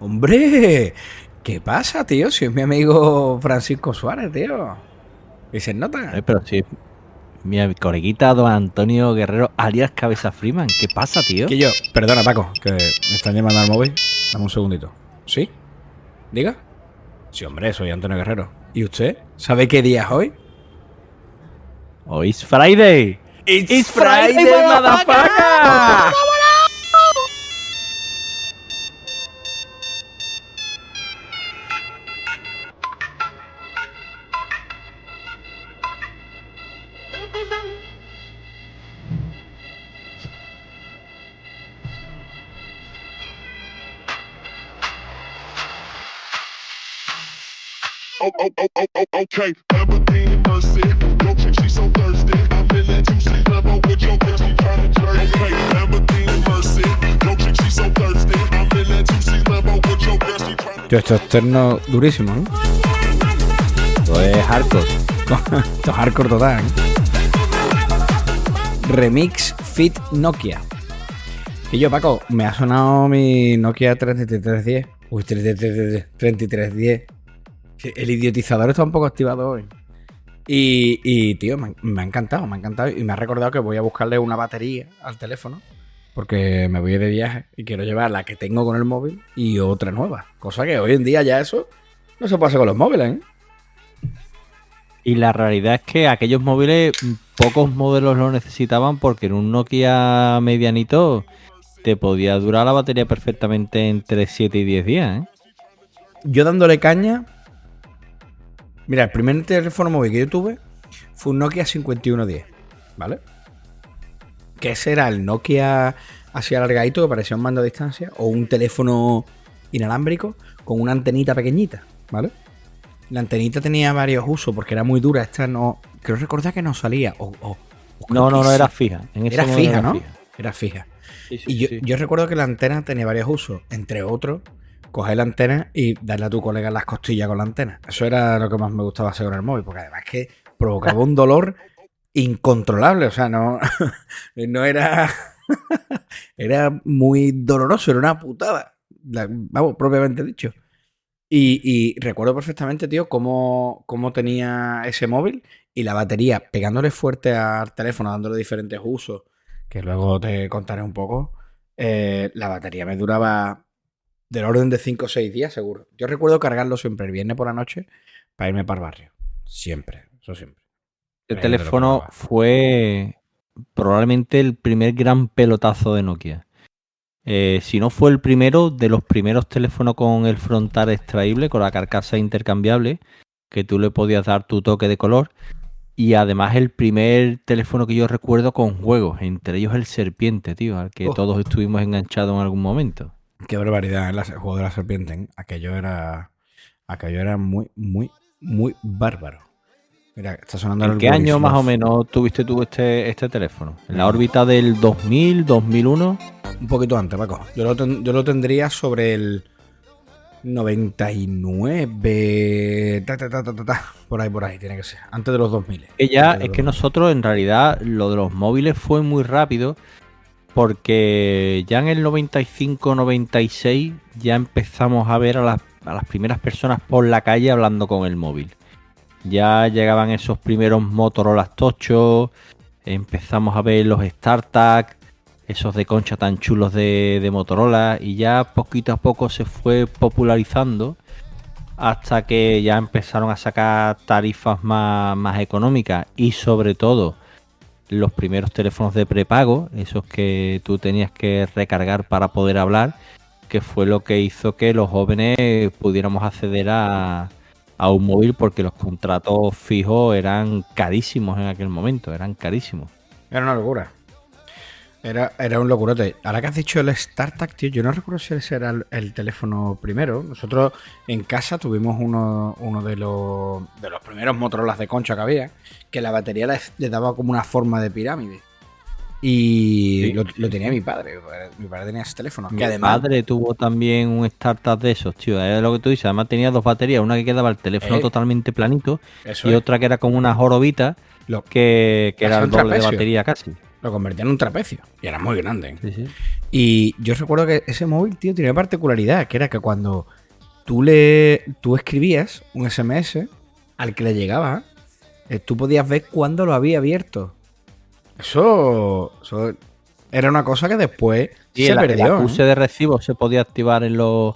Hombre, ¿qué pasa, tío? Si es mi amigo Francisco Suárez, tío. ¿Y se nota? Pero sí, mi coleguita don Antonio Guerrero, alias Cabeza Freeman. ¿Qué pasa, tío? Que yo, perdona, Paco, que me están llamando al móvil. Dame un segundito. ¿Sí? ¿Diga? Sí, hombre, soy Antonio Guerrero. ¿Y usted? ¿Sabe qué día es hoy? Hoy es Friday. ¡It's Friday, motherfucker! Okay. Lamborghini Mercy, yo chick, she so thirsty. I'm in that 2C Lambo with your bitch, she tryna jerk. Okay. Lamborghini Mercy, yo chick, she so thirsty. I'm in that 2C Lambo with your bitch, she tryna. Tío, esto es terno durísimo, ¿no? Esto es hardcore. Esto es hardcore total, ¿eh? Remix Fit Nokia. Y yo, Paco, me ha sonado mi Nokia 3310. Uy, 3310. El idiotizador está un poco activado hoy. Y tío, me ha encantado. Y me ha recordado que voy a buscarle una batería al teléfono. Porque me voy de viaje y quiero llevar la que tengo con el móvil y otra nueva. Cosa que hoy en día ya eso no se puede hacer con los móviles, ¿eh? Y la realidad es que aquellos móviles, pocos modelos lo necesitaban porque en un Nokia medianito te podía durar la batería perfectamente entre 7 y 10 días, ¿eh? Yo dándole caña. Mira, el primer teléfono móvil que yo tuve fue un Nokia 5110, ¿vale? Que ese era el Nokia así alargadito que parecía un mando a distancia o un teléfono inalámbrico con una antenita pequeñita, ¿vale? La antenita tenía varios usos porque era muy dura. Esta no... Creo recordar que no salía. No, era fija. Era fija, ¿no? Era fija. Sí, Y yo recuerdo que la antena tenía varios usos. Entre otros, coger la antena y darle a tu colega en las costillas con la antena. Eso era lo que más me gustaba hacer con el móvil. Porque además que provocaba un dolor incontrolable. O sea, no era... Era muy doloroso. Era una putada. Vamos, propiamente dicho. Y recuerdo perfectamente, tío, cómo tenía ese móvil y la batería pegándole fuerte al teléfono, dándole diferentes usos, que luego te contaré un poco. La batería me duraba del orden de 5 o 6 días, seguro. Yo recuerdo cargarlo siempre el viernes por la noche para irme para el barrio. Siempre, eso siempre. El teléfono fue probablemente el primer gran pelotazo de Nokia. Si no fue el primero, de los primeros teléfonos con el frontal extraíble, con la carcasa intercambiable, que tú le podías dar tu toque de color. Y además el primer teléfono que yo recuerdo con juegos, entre ellos el Serpiente, tío, al que todos estuvimos enganchados en algún momento. Qué barbaridad, el juego de la serpiente, ¿eh? Aquello era muy, muy, muy bárbaro. Mira, está sonando. ¿En qué año más o menos tuviste tú este teléfono? ¿En la órbita del 2000, 2001? Un poquito antes, Paco. Yo lo tendría sobre el 99. Por ahí tiene que ser. Antes de los 2000. Es que nosotros, en realidad, lo de los móviles fue muy rápido. Porque ya en el 95, 96 ya empezamos a ver a las primeras personas por la calle hablando con el móvil. Ya llegaban esos primeros Motorola tochos, empezamos a ver los StarTAC, esos de concha tan chulos de Motorola, y ya poquito a poco se fue popularizando hasta que ya empezaron a sacar tarifas más económicas y sobre todo los primeros teléfonos de prepago, esos que tú tenías que recargar para poder hablar, que fue lo que hizo que los jóvenes pudiéramos acceder a un móvil, porque los contratos fijos eran carísimos en aquel momento, eran carísimos. Era una locura. Era un locurote. Ahora que has dicho el StarTAC, tío, yo no recuerdo si ese era el teléfono primero. Nosotros en casa tuvimos uno de los primeros Motorola de concha que había, que la batería le daba como una forma de pirámide. Y sí, lo tenía mi padre. Mi padre tenía ese teléfono. Mi padre tuvo también un StarTAC de esos, tío. Es lo que tú dices. Además tenía dos baterías. Una que quedaba el teléfono totalmente planito y otra que era como una jorobita que era el doble de batería casi. Lo convertía en un trapecio. Y era muy grande. Sí, sí. Y yo recuerdo que ese móvil, tío, tenía una particularidad, que era que cuando tú escribías un SMS al que le llegaba, tú podías ver cuándo lo había abierto. Eso era una cosa que después Y se el perdió. acuse de recibo se podía activar en los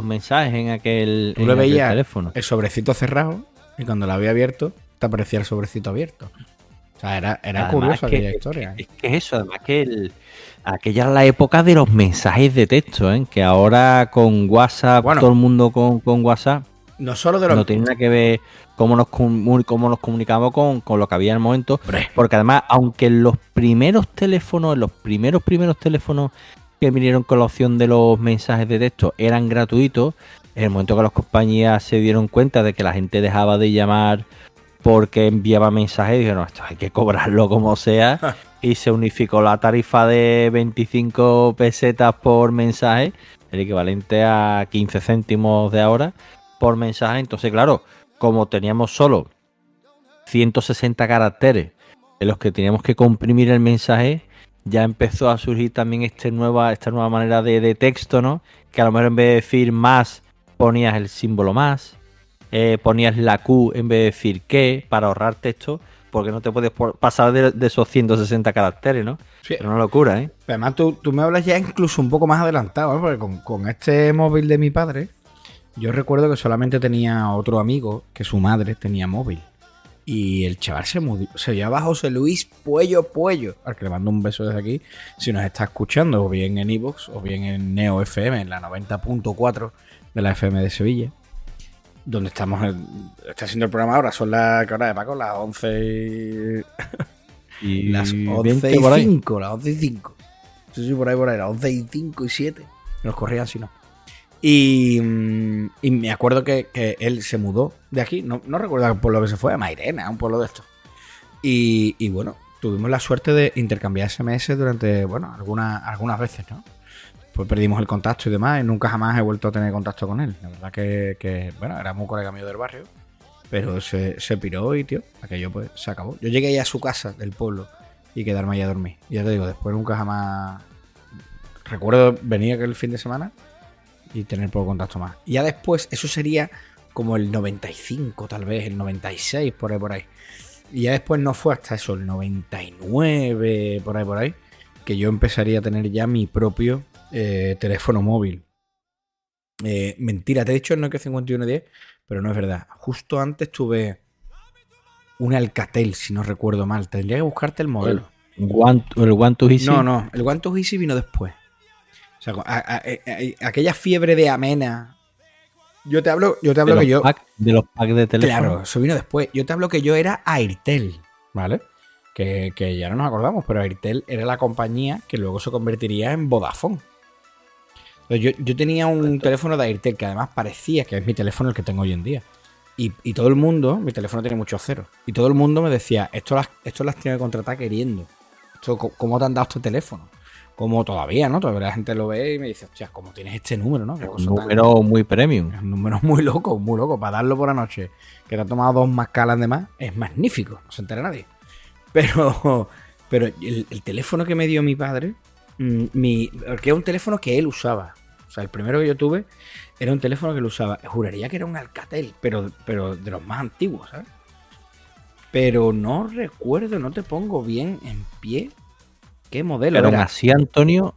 mensajes en aquel, Tú le en aquel veías teléfono. el sobrecito cerrado y cuando lo había abierto, te aparecía el sobrecito abierto. O sea, era Además, curiosa que- aquella historia. Es que eso, además que aquella era la época de los mensajes de texto, ¿eh? Que ahora con WhatsApp, Bueno. todo el mundo con WhatsApp, No solo de los... no tiene nada que ver cómo nos comunicamos con lo que había en el momento. Hombre, Porque además, aunque en los primeros teléfonos, en los primeros teléfonos que vinieron con la opción de los mensajes de texto eran gratuitos, en el momento que las compañías se dieron cuenta de que la gente dejaba de llamar porque enviaba mensajes, dijeron, esto hay que cobrarlo como sea, y se unificó la tarifa de 25 pesetas por mensaje, el equivalente a 15 céntimos de ahora por mensaje. Entonces, claro, como teníamos solo 160 caracteres en los que teníamos que comprimir el mensaje, ya empezó a surgir también esta nueva manera de texto, ¿no? Que a lo mejor en vez de decir más, ponías el símbolo más, ponías la Q en vez de decir que, para ahorrar texto, porque no te puedes pasar de esos 160 caracteres, ¿no? sí. Pero una locura, ¿eh? Además, tú me hablas ya incluso un poco más adelantado, ¿eh? Porque con este móvil de mi padre, yo recuerdo que solamente tenía otro amigo que su madre tenía móvil. Y el chaval se llama José Luis Puello, al que le mando un beso desde aquí, si nos está escuchando, o bien en iVoox, o bien en Neo FM, en la 90.4 de la FM de Sevilla, donde está haciendo el programa ahora. Son ¿qué hora de Paco? Las 11 Y las 11 20 y por ahí. 5, las 11 y 5. Sí, por ahí, las 11 y 5 y 7. Nos corrían si no. Y me acuerdo que él se mudó de aquí. No recuerdo por lo que se fue, a Mairena, un pueblo de estos. Y bueno, tuvimos la suerte de intercambiar SMS durante, bueno, algunas veces, ¿no? Pues perdimos el contacto y demás, y nunca jamás he vuelto a tener contacto con él. La verdad que bueno, era muy colega mío del barrio, pero se piró y, tío, aquello pues se acabó. Yo llegué ahí a su casa del pueblo y quedarme ahí a dormir. Y ya te digo, después nunca jamás... Recuerdo venir aquel fin de semana y tener poco contacto más. Y ya después, eso sería como el 95, tal vez, el 96, por ahí. Y ya después no fue hasta eso, el 99, por ahí, que yo empezaría a tener ya mi propio teléfono móvil. Mentira, te he dicho el Nokia 5110, pero no es verdad. Justo antes tuve un Alcatel, si no recuerdo mal. Tendría que buscarte el modelo. El One to Easy. No, el One to Easy vino después. O sea, aquella fiebre de Amena. Yo te hablo que yo... De los packs de teléfono. Claro, eso vino después. Yo te hablo que yo era Airtel, ¿vale? Que ya no nos acordamos, pero Airtel era la compañía que luego se convertiría en Vodafone. Entonces, yo tenía un teléfono de Airtel que además parecía que es mi teléfono el que tengo hoy en día. Y todo el mundo, mi teléfono tiene muchos ceros, y todo el mundo me decía, esto las tiene que contratar queriendo. ¿Cómo te han dado este teléfono? Como todavía, ¿no? Todavía la gente lo ve y me dice, hostia, ¿cómo tienes este número, no? Un número muy premium. Es un número muy loco. Para darlo por la noche, que te ha tomado 2 mascalas de más, es magnífico. No se entera nadie. Pero el teléfono que me dio mi padre, que era un teléfono que él usaba. O sea, el primero que yo tuve era un teléfono que él usaba. Juraría que era un Alcatel, pero de los más antiguos, ¿sabes? Pero no recuerdo, no te pongo bien en pie qué modelo Pero era. aún así, Antonio,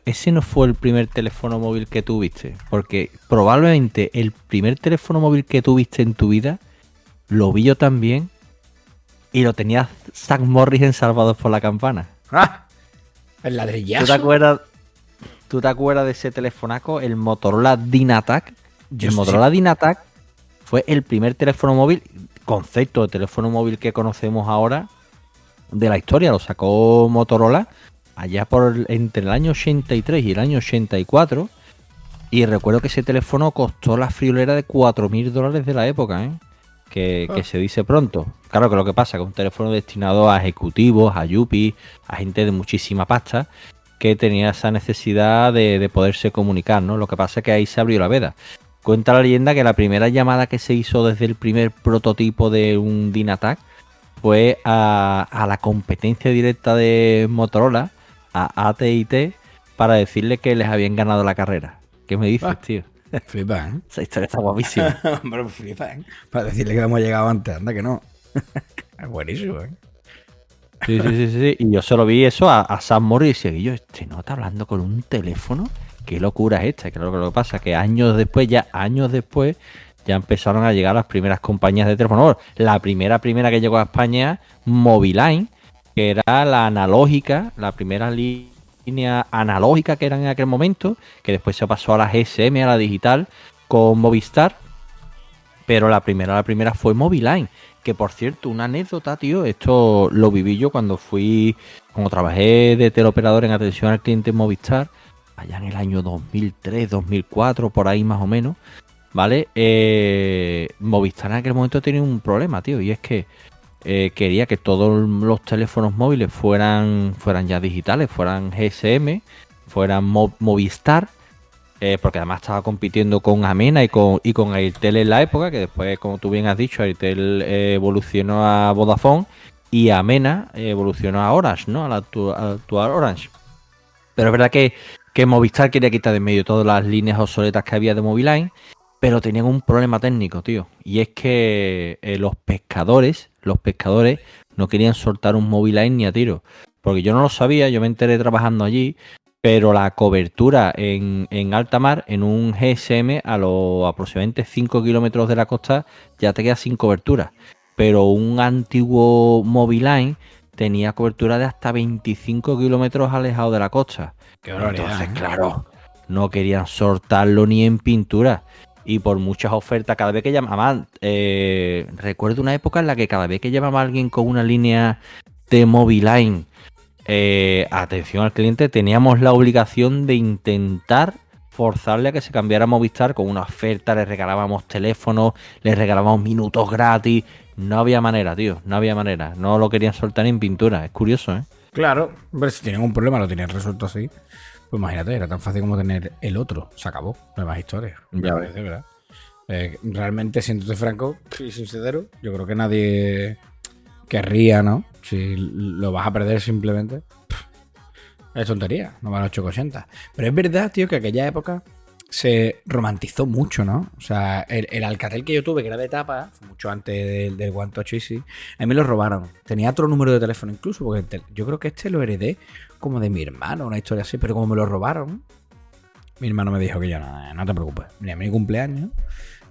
ese no fue el primer teléfono móvil que tuviste. Porque probablemente el primer teléfono móvil que tuviste en tu vida lo vi yo también y lo tenía Zack Morris en Salvados por la Campana. ¡Ah! El ladrillazo. ¿Tú te acuerdas de ese telefonaco? El Motorola Dynatac. Yo El sí. Motorola Dynatac fue el primer teléfono móvil, concepto de teléfono móvil que conocemos ahora de la historia. Lo sacó Motorola allá entre el año 83 y el año 84. Y recuerdo que ese teléfono costó la friolera de $4.000 de la época, ¿eh? Que se dice pronto. Claro que lo que pasa es que un teléfono destinado a ejecutivos, a yuppies, a gente de muchísima pasta, que tenía esa necesidad de poderse comunicar, ¿no? Lo que pasa es que ahí se abrió la veda. Cuenta la leyenda que la primera llamada que se hizo desde el primer prototipo de un Dynatac fue a la competencia directa de Motorola, a AT&T, para decirle que les habían ganado la carrera. ¿Qué me dices, tío? Flipa, ¿eh? Esa historia está guapísima. Hombre, flipa, ¿eh? Para decirle que hemos llegado antes, anda que no. Es buenísimo, ¿eh? Sí. Y yo solo vi eso a Sam Morris y yo, no está hablando con un teléfono. Qué locura es esta. Que lo que pasa es que años después, ya empezaron a llegar las primeras compañías de teléfono. Bueno, la primera que llegó a España, Moviline, que era la analógica, la primera línea analógica que era en aquel momento, que después se pasó a la GSM, a la digital, con Movistar. Pero la primera fue Moviline. Que por cierto, una anécdota, tío, esto lo viví yo cuando trabajé de teleoperador en atención al cliente en Movistar, allá en el año 2003, 2004, por ahí más o menos, ¿vale? Movistar en aquel momento tenía un problema, tío, y es que quería que todos los teléfonos móviles fueran ya digitales, fueran GSM, fueran Movistar, porque además estaba compitiendo con Amena y con Airtel en la época, que después, como tú bien has dicho, Airtel evolucionó a Vodafone y Amena evolucionó a Orange, ¿no? A la actual Orange. Pero es verdad que Movistar quería quitar de en medio todas las líneas obsoletas que había de Moviline, pero tenían un problema técnico, tío. Y es que los pescadores no querían soltar un Moviline ni a tiro. Porque yo no lo sabía, yo me enteré trabajando allí, pero la cobertura en alta mar, en un GSM, a los aproximadamente 5 kilómetros de la costa, ya te quedas sin cobertura. Pero un antiguo Moviline tenía cobertura de hasta 25 kilómetros alejado de la costa. Qué barbaridad. Entonces, claro, no querían soltarlo ni en pintura. Y por muchas ofertas, cada vez que llamaban, recuerdo una época en la que cada vez que llamaba a alguien con una línea de Moviline, atención al cliente, teníamos la obligación de intentar forzarle a que se cambiara a Movistar con una oferta, le regalábamos teléfonos, le regalábamos minutos gratis. No había manera, tío, no había manera. No lo querían soltar ni en pintura, es curioso, ¿eh? Claro, hombre, si tienen un problema, lo tienen resuelto así. Pues imagínate, era tan fácil como tener el otro. Se acabó, no hay más historias. Ya ves. De verdad. Realmente, siéndote franco y sincero, yo creo que nadie querría, ¿no? Si lo vas a perder simplemente, es tontería, no van a 880. Pero es verdad, tío, que aquella época se romantizó mucho, ¿no? O sea, el Alcatel que yo tuve, que era de tapa, fue mucho antes del One Touch Easy, a mí me lo robaron. Tenía otro número de teléfono incluso, porque yo creo que este lo heredé como de mi hermano, una historia así, pero como me lo robaron, mi hermano me dijo que yo no te preocupes, mira, mi cumpleaños,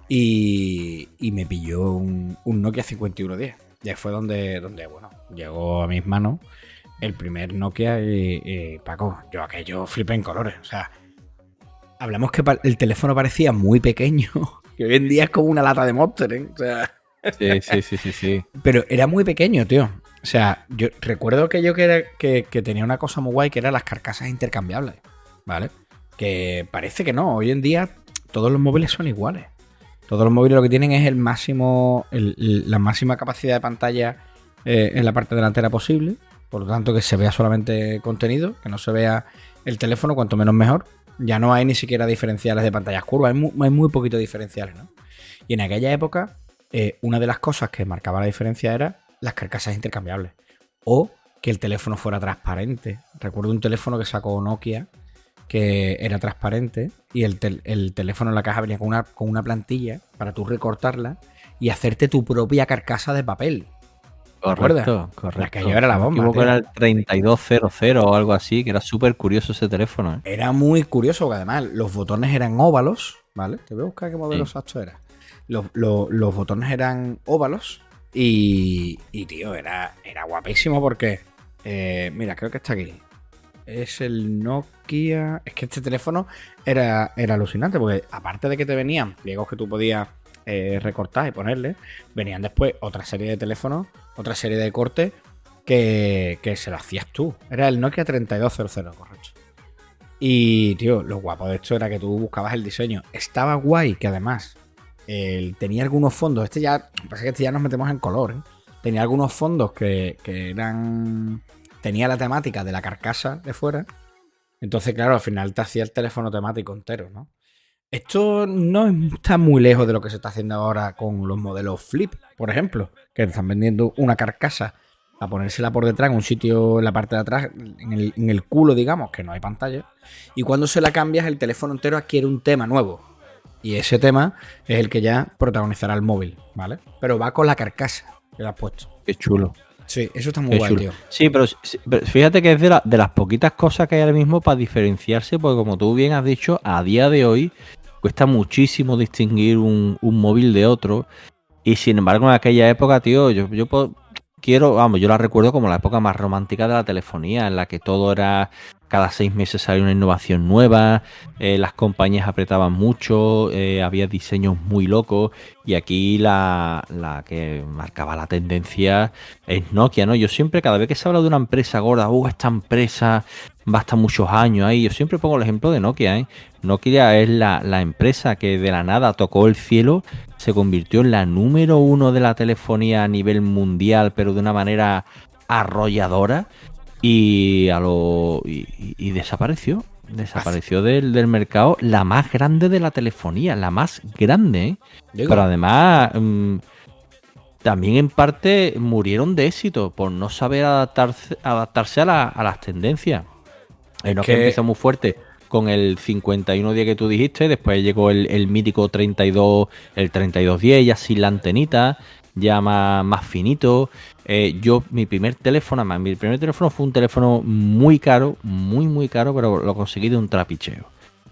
y me pilló un Nokia 5110. Ya fue donde bueno, llegó a mis manos el primer Nokia y Paco, yo aquello flipé en colores. O sea, hablamos que el teléfono parecía muy pequeño, que hoy en día es como una lata de Monster, ¿eh? O sea, Sí. pero era muy pequeño, tío. O sea, yo recuerdo que tenía una cosa muy guay, que eran las carcasas intercambiables, ¿vale? Que parece que no, hoy en día todos los móviles son iguales. Todos los móviles lo que tienen es la máxima capacidad de pantalla en la parte delantera posible. Por lo tanto, que se vea solamente contenido, que no se vea el teléfono, cuanto menos mejor. Ya no hay ni siquiera diferenciales de pantallas curvas, hay muy poquitos diferenciales, ¿no? Y en aquella época, una de las cosas que marcaba la diferencia era las carcasas intercambiables. O que el teléfono fuera transparente. Recuerdo un teléfono que sacó Nokia, que era transparente, y el teléfono en la caja venía con una plantilla para tú recortarla y hacerte tu propia carcasa de papel. Correcto. Aquello era la bomba. Me equivoco, era el 3200 o algo así, que era súper curioso ese teléfono, ¿eh? Era muy curioso, porque además los botones eran óvalos, ¿vale? Te voy a buscar qué modelo exacto era. Los botones eran óvalos y tío, era guapísimo porque, mira, creo que está aquí. Es el Nokia. Es que este teléfono era alucinante, porque aparte de que te venían pliegos que tú podías recortar y ponerle, venían después otra serie de teléfonos, otra serie de cortes que se lo hacías tú. Era el Nokia 3200, correcto. Y, tío, lo guapo de esto era que tú buscabas el diseño. Estaba guay que además tenía algunos fondos. Pasa que este ya nos metemos en color, ¿eh? Tenía algunos fondos que eran... Tenía la temática de la carcasa de fuera. Entonces, claro, al final te hacía el teléfono temático entero, ¿no? Esto no está muy lejos de lo que se está haciendo ahora con los modelos Flip, por ejemplo, que están vendiendo una carcasa a ponérsela por detrás en un sitio en la parte de atrás, en el culo, digamos, que no hay pantalla. Y cuando se la cambias, el teléfono entero adquiere un tema nuevo. Y ese tema es el que ya protagonizará el móvil, ¿vale? Pero va con la carcasa que le has puesto. Qué chulo. Sí, eso está muy Qué guay, chulo. tío. Sí, pero fíjate que es de las poquitas cosas que hay ahora mismo para diferenciarse, porque como tú bien has dicho, a día de hoy cuesta muchísimo distinguir un móvil de otro. Y sin embargo, en aquella época, tío, yo la recuerdo como la época más romántica de la telefonía, en la que todo era, cada 6 meses salía una innovación nueva, las compañías apretaban mucho, había diseños muy locos, y aquí la que marcaba la tendencia es Nokia, ¿no? Yo siempre, cada vez que se habla de una empresa gorda, esta empresa va a estar muchos años ahí, yo siempre pongo el ejemplo de Nokia, ¿eh? Nokia es la empresa que de la nada tocó el cielo, se convirtió en la número 1 de la telefonía a nivel mundial, pero de una manera arrolladora, y desapareció. Desapareció del mercado, la más grande de la telefonía, la más grande, ¿eh? Digo, Pero además, también en parte murieron de éxito por no saber adaptarse a las tendencias. Nokia empezó muy fuerte con el 5110 que tú dijiste, después llegó el mítico 32, el 3210, ya sin la antenita, ya más finito. Mi primer teléfono fue un teléfono muy caro, muy caro, pero lo conseguí de un trapicheo.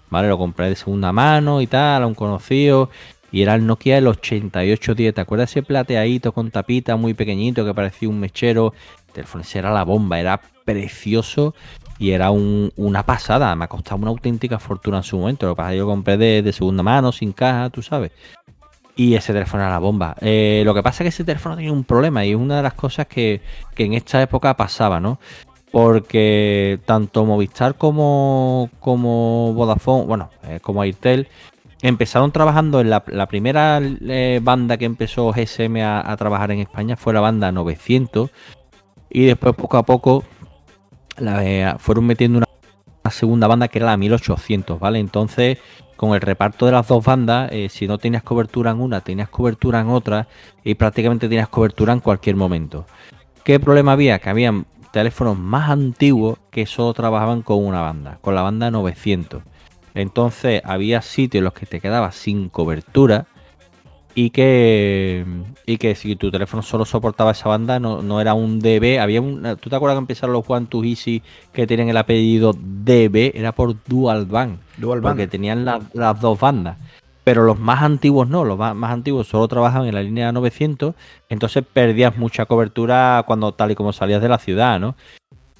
¿Vale? Lo compré de segunda mano y tal, a un conocido. Y era el Nokia el 8810. ¿Te acuerdas ese plateadito con tapita muy pequeñito que parecía un mechero? El teléfono ese era la bomba, era precioso y era una pasada. Me ha costado una auténtica fortuna en su momento. Lo que pasa es que yo lo compré de segunda mano, sin caja, tú sabes. Y ese teléfono era la bomba. Lo que pasa es que ese teléfono tenía un problema y es una de las cosas que en esta época pasaba, ¿no? Porque tanto Movistar como Vodafone, bueno, como Airtel, empezaron trabajando en la primera banda que empezó GSM a trabajar en España fue la banda 900, y después poco a poco fueron metiendo una segunda banda que era la 1800, ¿vale? Entonces, con el reparto de las dos bandas, si no tenías cobertura en una, tenías cobertura en otra, y prácticamente tenías cobertura en cualquier momento. ¿Qué problema había? Que habían teléfonos más antiguos que solo trabajaban con una banda, con la banda 900. Entonces había sitios en los que te quedabas sin cobertura y que si tu teléfono solo soportaba esa banda, no era un DB. ¿Tú te acuerdas que empezaron los One to Easy que tienen el apellido DB? Era por Dual Band. Porque tenían las dos bandas. Pero los más antiguos no, los más antiguos solo trabajaban en la línea 900, entonces perdías mucha cobertura tal y como salías de la ciudad, ¿no?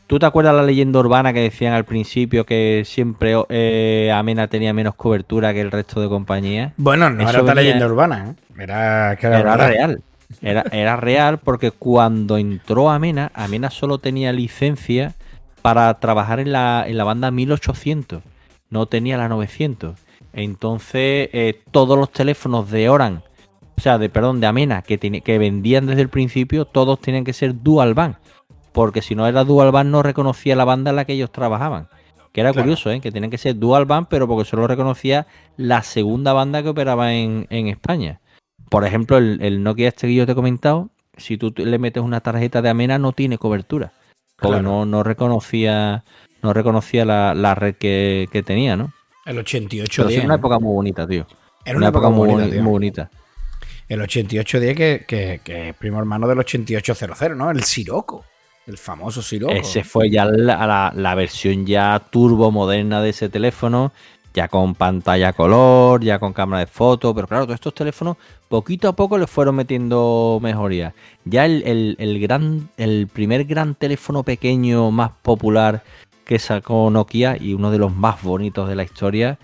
¿Tú te acuerdas la leyenda urbana que decían al principio que siempre Amena tenía menos cobertura que el resto de compañías? Bueno, no era tal leyenda urbana, ¿eh? Era real. Era real porque cuando entró Amena solo tenía licencia para trabajar en la banda 1800, no tenía la 900. Entonces, todos los teléfonos de Orange, de Amena, que vendían desde el principio, todos tenían que ser Dual Band. Porque si no era Dual Band, no reconocía la banda en la que ellos trabajaban. Que era curioso, que tenían que ser Dual Band, pero porque solo reconocía la segunda banda que operaba en España. Por ejemplo, el Nokia este que yo te he comentado, si tú le metes una tarjeta de Amena, no tiene cobertura. Porque no reconocía la red que tenía, ¿no? El 8810. Pero sí, una época muy bonita, tío. Era una época muy bonita. El 8810 que es primo hermano del 8800, ¿no? El Sirocco. El famoso Sirocco. Ese fue ya la versión ya turbo moderna de ese teléfono, ya con pantalla color, ya con cámara de foto, pero claro, todos estos teléfonos poquito a poco les fueron metiendo mejorías. Ya el primer gran teléfono pequeño más popular que sacó Nokia y uno de los más bonitos de la historia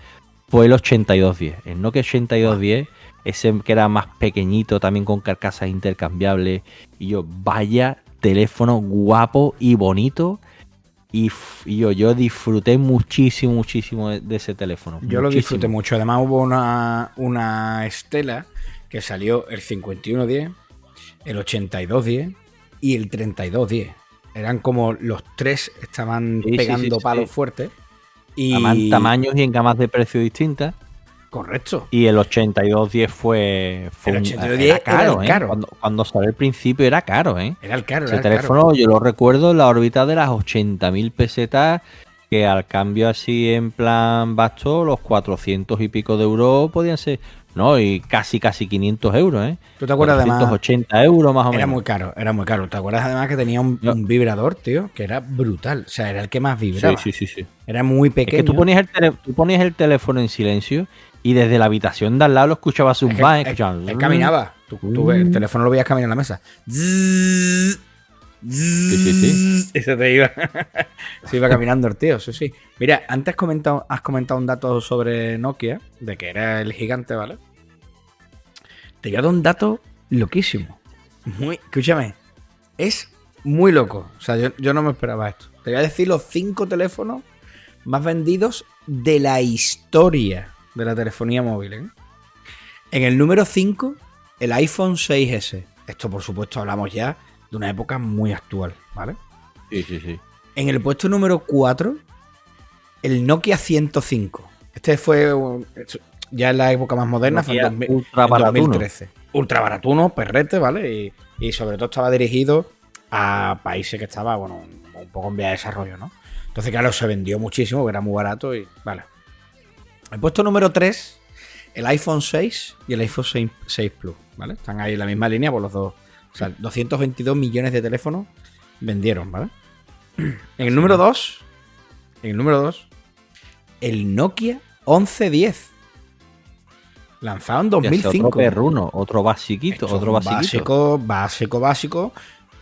fue el 8210. El Nokia 8210, ese que era más pequeñito, también con carcasas intercambiables, y vaya teléfono guapo y bonito, y yo disfruté muchísimo de ese teléfono. Yo lo disfruté mucho. Además hubo una estela que salió el 5110, el 8210 y el 3210. Eran como los tres estaban pegando palos fuertes. Y tamaños y en gamas de precio distintas. Correcto. Y el 8210 El un- 8210 era caro, era el ¿eh? caro. Cuando salió al principio era caro, ¿eh? Era el caro, Ese era el caro. teléfono yo lo recuerdo en la órbita de las 80.000 pesetas, que al cambio así en plan basto, los 400 y pico de euros podían ser, no, y casi 500 euros, ¿eh? ¿Tú te acuerdas además? 480 euros más o Era menos. muy caro, era muy caro. ¿Te acuerdas además que tenía No. un vibrador, tío? Que era brutal. O sea, era el que más Sí, vibraba. sí. Era muy Es pequeño. que tú ponías el teléfono en silencio y desde la habitación de al lado lo escuchabas Es que- zumbar, es- escuchaban. él caminaba. Tú el teléfono lo veías caminar en la mesa. Sí. Y se te iba. Se iba caminando el tío, sí. Mira, antes has comentado un dato sobre Nokia, de que era el gigante, ¿vale? Te voy a dar un dato loquísimo. Escúchame, es muy loco. O sea, yo no me esperaba esto. Te voy a decir los 5 teléfonos más vendidos de la historia de la telefonía móvil, ¿eh? En el número 5, el iPhone 6S. Esto, por supuesto, hablamos ya de una época muy actual, ¿vale? Sí. En el puesto número 4, el Nokia 105. Este fue ya en la época más moderna, fue en, Ultra en baratuno. 2013. Ultra baratuno, perrete, ¿vale? Y sobre todo estaba dirigido a países que estaban, bueno, un poco en vía de desarrollo, ¿no? Entonces, claro, se vendió muchísimo, porque era muy barato y, vale. El puesto número 3, el iPhone 6 y el iPhone 6 Plus, ¿vale? Están ahí en la misma línea por los dos. O sea, 222 millones de teléfonos vendieron, ¿vale? En el número 2, el Nokia 1110. Lanzado en 2005. Otro perruno, otro basiquito, Esto es otro un basiquito. básico.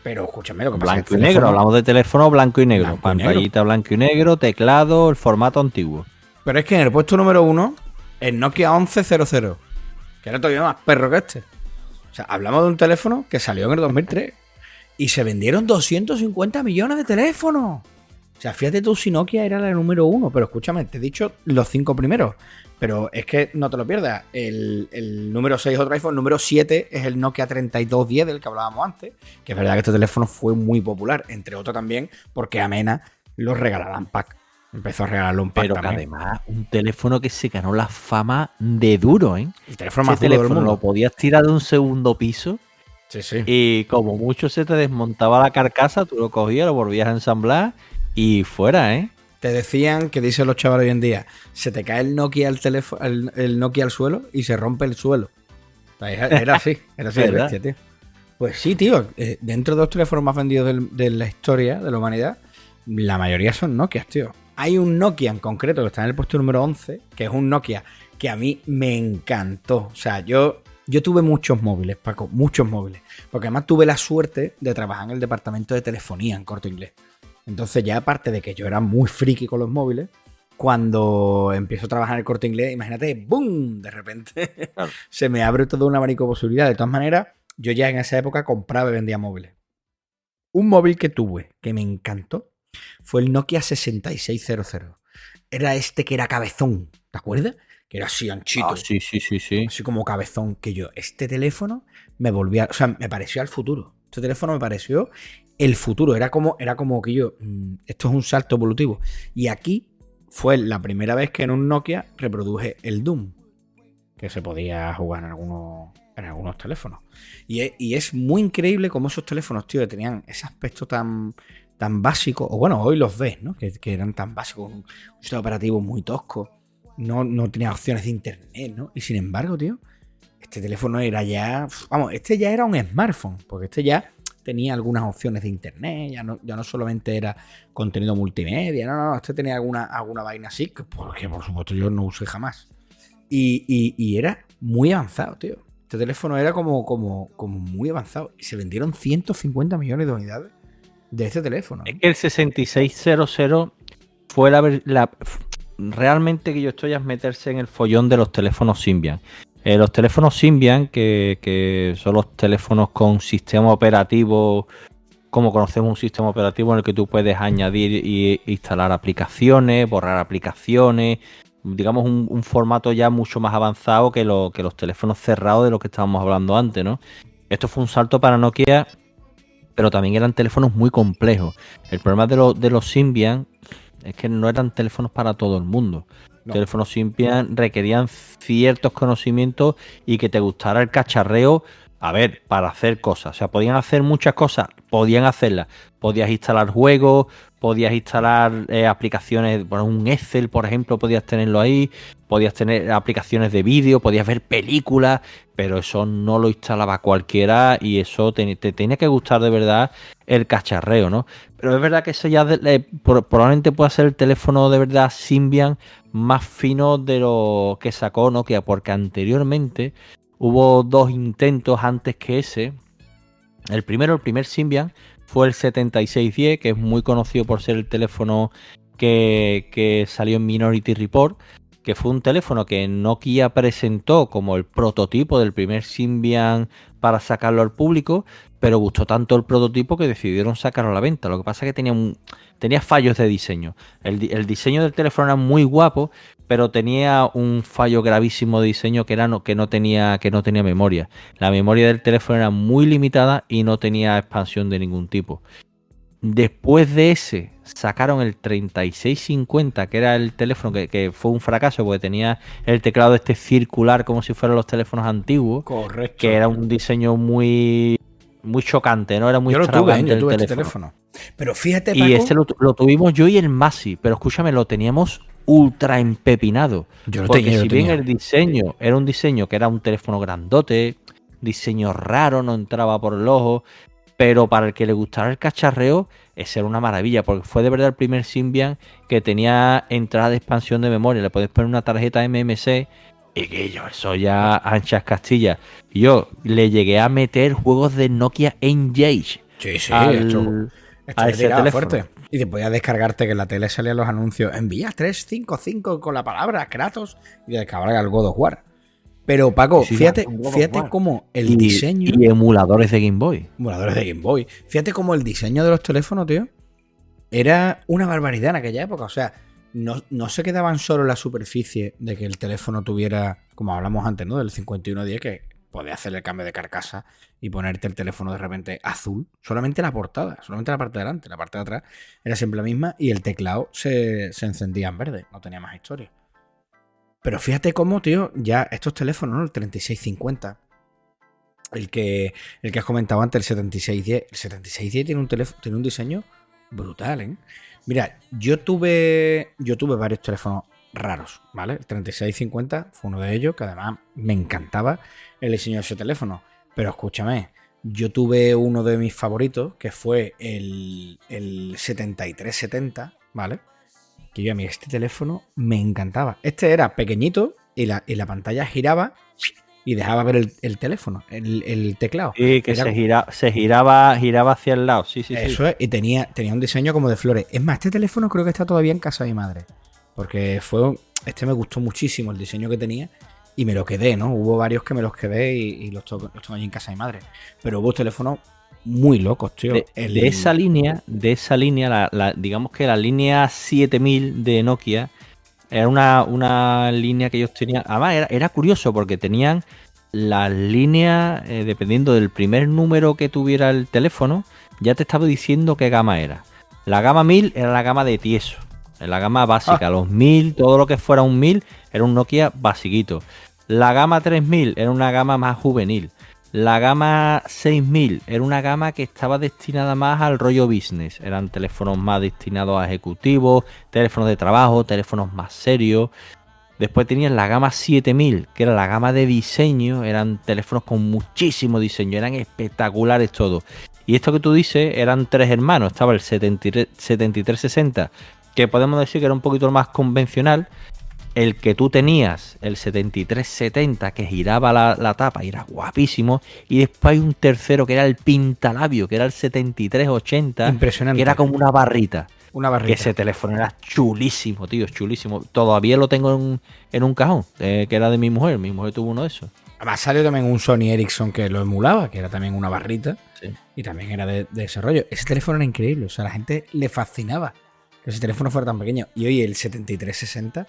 Pero escúchame, lo que pasa es Blanco que y el negro, teléfono- hablamos de teléfono blanco y negro. Blanco y Pantallita blanco y negro, teclado, el formato antiguo. Pero es que en el puesto número 1, el Nokia 1100, que era todavía más perro que este. O sea, hablamos de un teléfono que salió en el 2003 y se vendieron 250 millones de teléfonos. O sea, fíjate tú si Nokia era la número 1, pero escúchame, te he dicho los 5 primeros. Pero es que no te lo pierdas. El número 6 es otro iPhone, el número 7 es el Nokia 3210 del que hablábamos antes. Que es verdad que este teléfono fue muy popular, entre otros también, porque Amena lo regalaba en pack. Empezó a regalarlo en pack Pero que también. además, un teléfono que se ganó la fama de duro, ¿eh? El teléfono Ese más duro del teléfono mundo. lo podías tirar de un segundo piso Sí. y como mucho se te desmontaba la carcasa, tú lo cogías, lo volvías a ensamblar y fuera, ¿eh? Te decían que dicen los chavales hoy en día, se te cae el Nokia al teléfono, el Nokia al suelo y se rompe el suelo. O sea, era así de ¿Verdad? bestia, tío. Pues sí, tío, dentro de los teléfonos más vendidos de la historia de la humanidad, la mayoría son Nokias, tío. Hay un Nokia en concreto que está en el puesto número 11, que es un Nokia que a mí me encantó. O sea, yo tuve muchos móviles, Paco, muchos móviles. Porque además tuve la suerte de trabajar en el departamento de telefonía en Corte Inglés. Entonces ya aparte de que yo era muy friki con los móviles, cuando empiezo a trabajar en el Corte Inglés, imagínate, ¡boom! De repente Claro. se me abre todo un abanico de posibilidades. De todas maneras, yo ya en esa época compraba y vendía móviles. Un móvil que tuve que me encantó fue el Nokia 6600. Era este que era cabezón, ¿te acuerdas? Que era así anchito. Ah, sí. Así como cabezón, que yo, este teléfono me volvía, o sea, me pareció al futuro. Este teléfono me pareció el futuro. Era como que yo, esto es un salto evolutivo. Y aquí fue la primera vez que en un Nokia reproduje el Doom, que se podía jugar en algunos teléfonos. Y es muy increíble cómo esos teléfonos, tío, tenían ese aspecto tan básico, o bueno, hoy los ves, ¿no? Que eran tan básicos, un sistema operativo muy tosco. No tenía opciones de internet, ¿no? Y sin embargo, tío, este teléfono era ya... Vamos, este ya era un smartphone, porque este ya tenía algunas opciones de internet, ya no solamente era contenido multimedia, no, este tenía alguna vaina así, porque por supuesto yo no usé jamás. Y era muy avanzado, tío. Este teléfono era como muy avanzado. Y se vendieron 150 millones de unidades de este teléfono. Es que el 6600 fue realmente que yo estoy a meterse en el follón de los teléfonos Symbian. Los teléfonos Symbian, que son los teléfonos con sistema operativo, como conocemos un sistema operativo en el que tú puedes añadir e instalar aplicaciones, borrar aplicaciones, digamos un formato ya mucho más avanzado que los teléfonos cerrados de los que estábamos hablando antes, ¿no? Esto fue un salto para Nokia, pero también eran teléfonos muy complejos. El problema de los Symbian Es que no eran teléfonos para todo el mundo. No. Teléfonos Symbian requerían ciertos conocimientos y que te gustara el cacharreo, a ver, para hacer cosas. O sea, podían hacer muchas cosas, podían hacerlas. Podías instalar juegos, podías instalar aplicaciones, bueno, un Excel, por ejemplo, podías tenerlo ahí, podías tener aplicaciones de vídeo, podías ver películas, pero eso no lo instalaba cualquiera y eso te tenía que gustar de verdad el cacharreo, ¿no? Pero es verdad que eso ya probablemente pueda ser el teléfono de verdad Symbian más fino de lo que sacó Nokia, porque anteriormente hubo 2 intentos antes que ese. El primer Symbian fue el 7610, que es muy conocido por ser el teléfono que salió en Minority Report, que fue un teléfono que Nokia presentó como el prototipo del primer Symbian para sacarlo al público, pero gustó tanto el prototipo que decidieron sacarlo a la venta. Lo que pasa es que tenía fallos de diseño. El diseño del teléfono era muy guapo, pero tenía un fallo gravísimo de diseño que no tenía memoria. La memoria del teléfono era muy limitada y no tenía expansión de ningún tipo. Después de ese sacaron el 3650, que era el teléfono que fue un fracaso porque tenía el teclado circular como si fueran los teléfonos antiguos. Correcto. Que era un diseño muy chocante, ¿no? Era muy yo extravagante tuve el este teléfono. Pero fíjate, Paco, Y ese lo tuvimos yo y el Masi, pero escúchame, lo teníamos ultra empepinado. yo lo Porque tenía, yo si lo bien tenía. el diseño era un diseño que era un teléfono grandote, diseño raro, no entraba por el ojo, pero para el que le gustara el cacharreo, ese era una maravilla, porque fue de verdad el primer Symbian que tenía entrada de expansión de memoria. Le podés poner una tarjeta MMC y que eso ya anchas Castilla. Yo le llegué a meter juegos de Nokia Engage. Sí, Esto esto le ese tiraba teléfono. fuerte. Y te podías descargarte que en la tele salían los anuncios. Envía 355 con la palabra Kratos y descarga el God of War. Pero Paco, Sí, fíjate un God of fíjate War. cómo el diseño. Y emuladores de Game Boy. Emuladores de Game Boy. Fíjate cómo el diseño de los teléfonos, tío, era una barbaridad en aquella época. O sea, no se quedaban solo en la superficie de que el teléfono tuviera, como hablamos antes, ¿no? Del 5110, que podía hacer el cambio de carcasa y ponerte el teléfono de repente azul. Solamente la portada, solamente la parte de delante. La parte de atrás era siempre la misma y el teclado se encendía en verde. No tenía más historia. Pero fíjate cómo, tío, ya estos teléfonos, ¿no? El 3650, el que has comentado antes, el 7610. El 7610 tiene un diseño brutal, ¿eh? Mira, yo tuve varios teléfonos raros, ¿vale? El 3650 fue uno de ellos, que además me encantaba el diseño de ese teléfono. Pero escúchame, yo tuve uno de mis favoritos, que fue el 7370, ¿vale? Que yo a mí este teléfono me encantaba. Este era pequeñito y la pantalla giraba y dejaba ver el teléfono, el teclado. Sí, que Era, se giraba hacia el lado. Sí. eso es, y tenía un diseño como de flores. Es más, este teléfono creo que está todavía en casa de mi madre. Porque me gustó muchísimo el diseño que tenía y me lo quedé, ¿no? Hubo varios que me los quedé y los tengo allí en casa de mi madre. Pero hubo teléfonos muy locos, tío. De esa línea, digamos que la línea 7000 de Nokia era una línea que ellos tenían. Además, era curioso porque tenían las líneas, dependiendo del primer número que tuviera el teléfono, ya te estaba diciendo qué gama era. La gama 1000 era la gama de tieso, la gama básica. Los 1000, todo lo que fuera un 1000 era un Nokia basiquito. La gama 3000 era una gama más juvenil. La gama 6000 era una gama que estaba destinada más al rollo business. Eran teléfonos más destinados a ejecutivos, teléfonos de trabajo, teléfonos más serios. Después tenían la gama 7000, que era la gama de diseño. Eran teléfonos con muchísimo diseño, eran espectaculares todos. Y esto que tú dices, eran 3 hermanos. Estaba el 7360, que podemos decir que era un poquito más convencional. El que tú tenías, el 7370, que giraba la tapa y era guapísimo. Y después hay un tercero que era el pintalabio, que era el 7380. Impresionante. Que era como una barrita. Una barrita. Que ese teléfono era chulísimo, tío, chulísimo. Todavía lo tengo en un cajón, que era de mi mujer. Mi mujer tuvo uno de esos. Además salió también un Sony Ericsson que lo emulaba, que era también una barrita. Sí. Y también era de desarrollo. Ese teléfono era increíble. O sea, a la gente le fascinaba que ese teléfono fuera tan pequeño. Y hoy el 7360...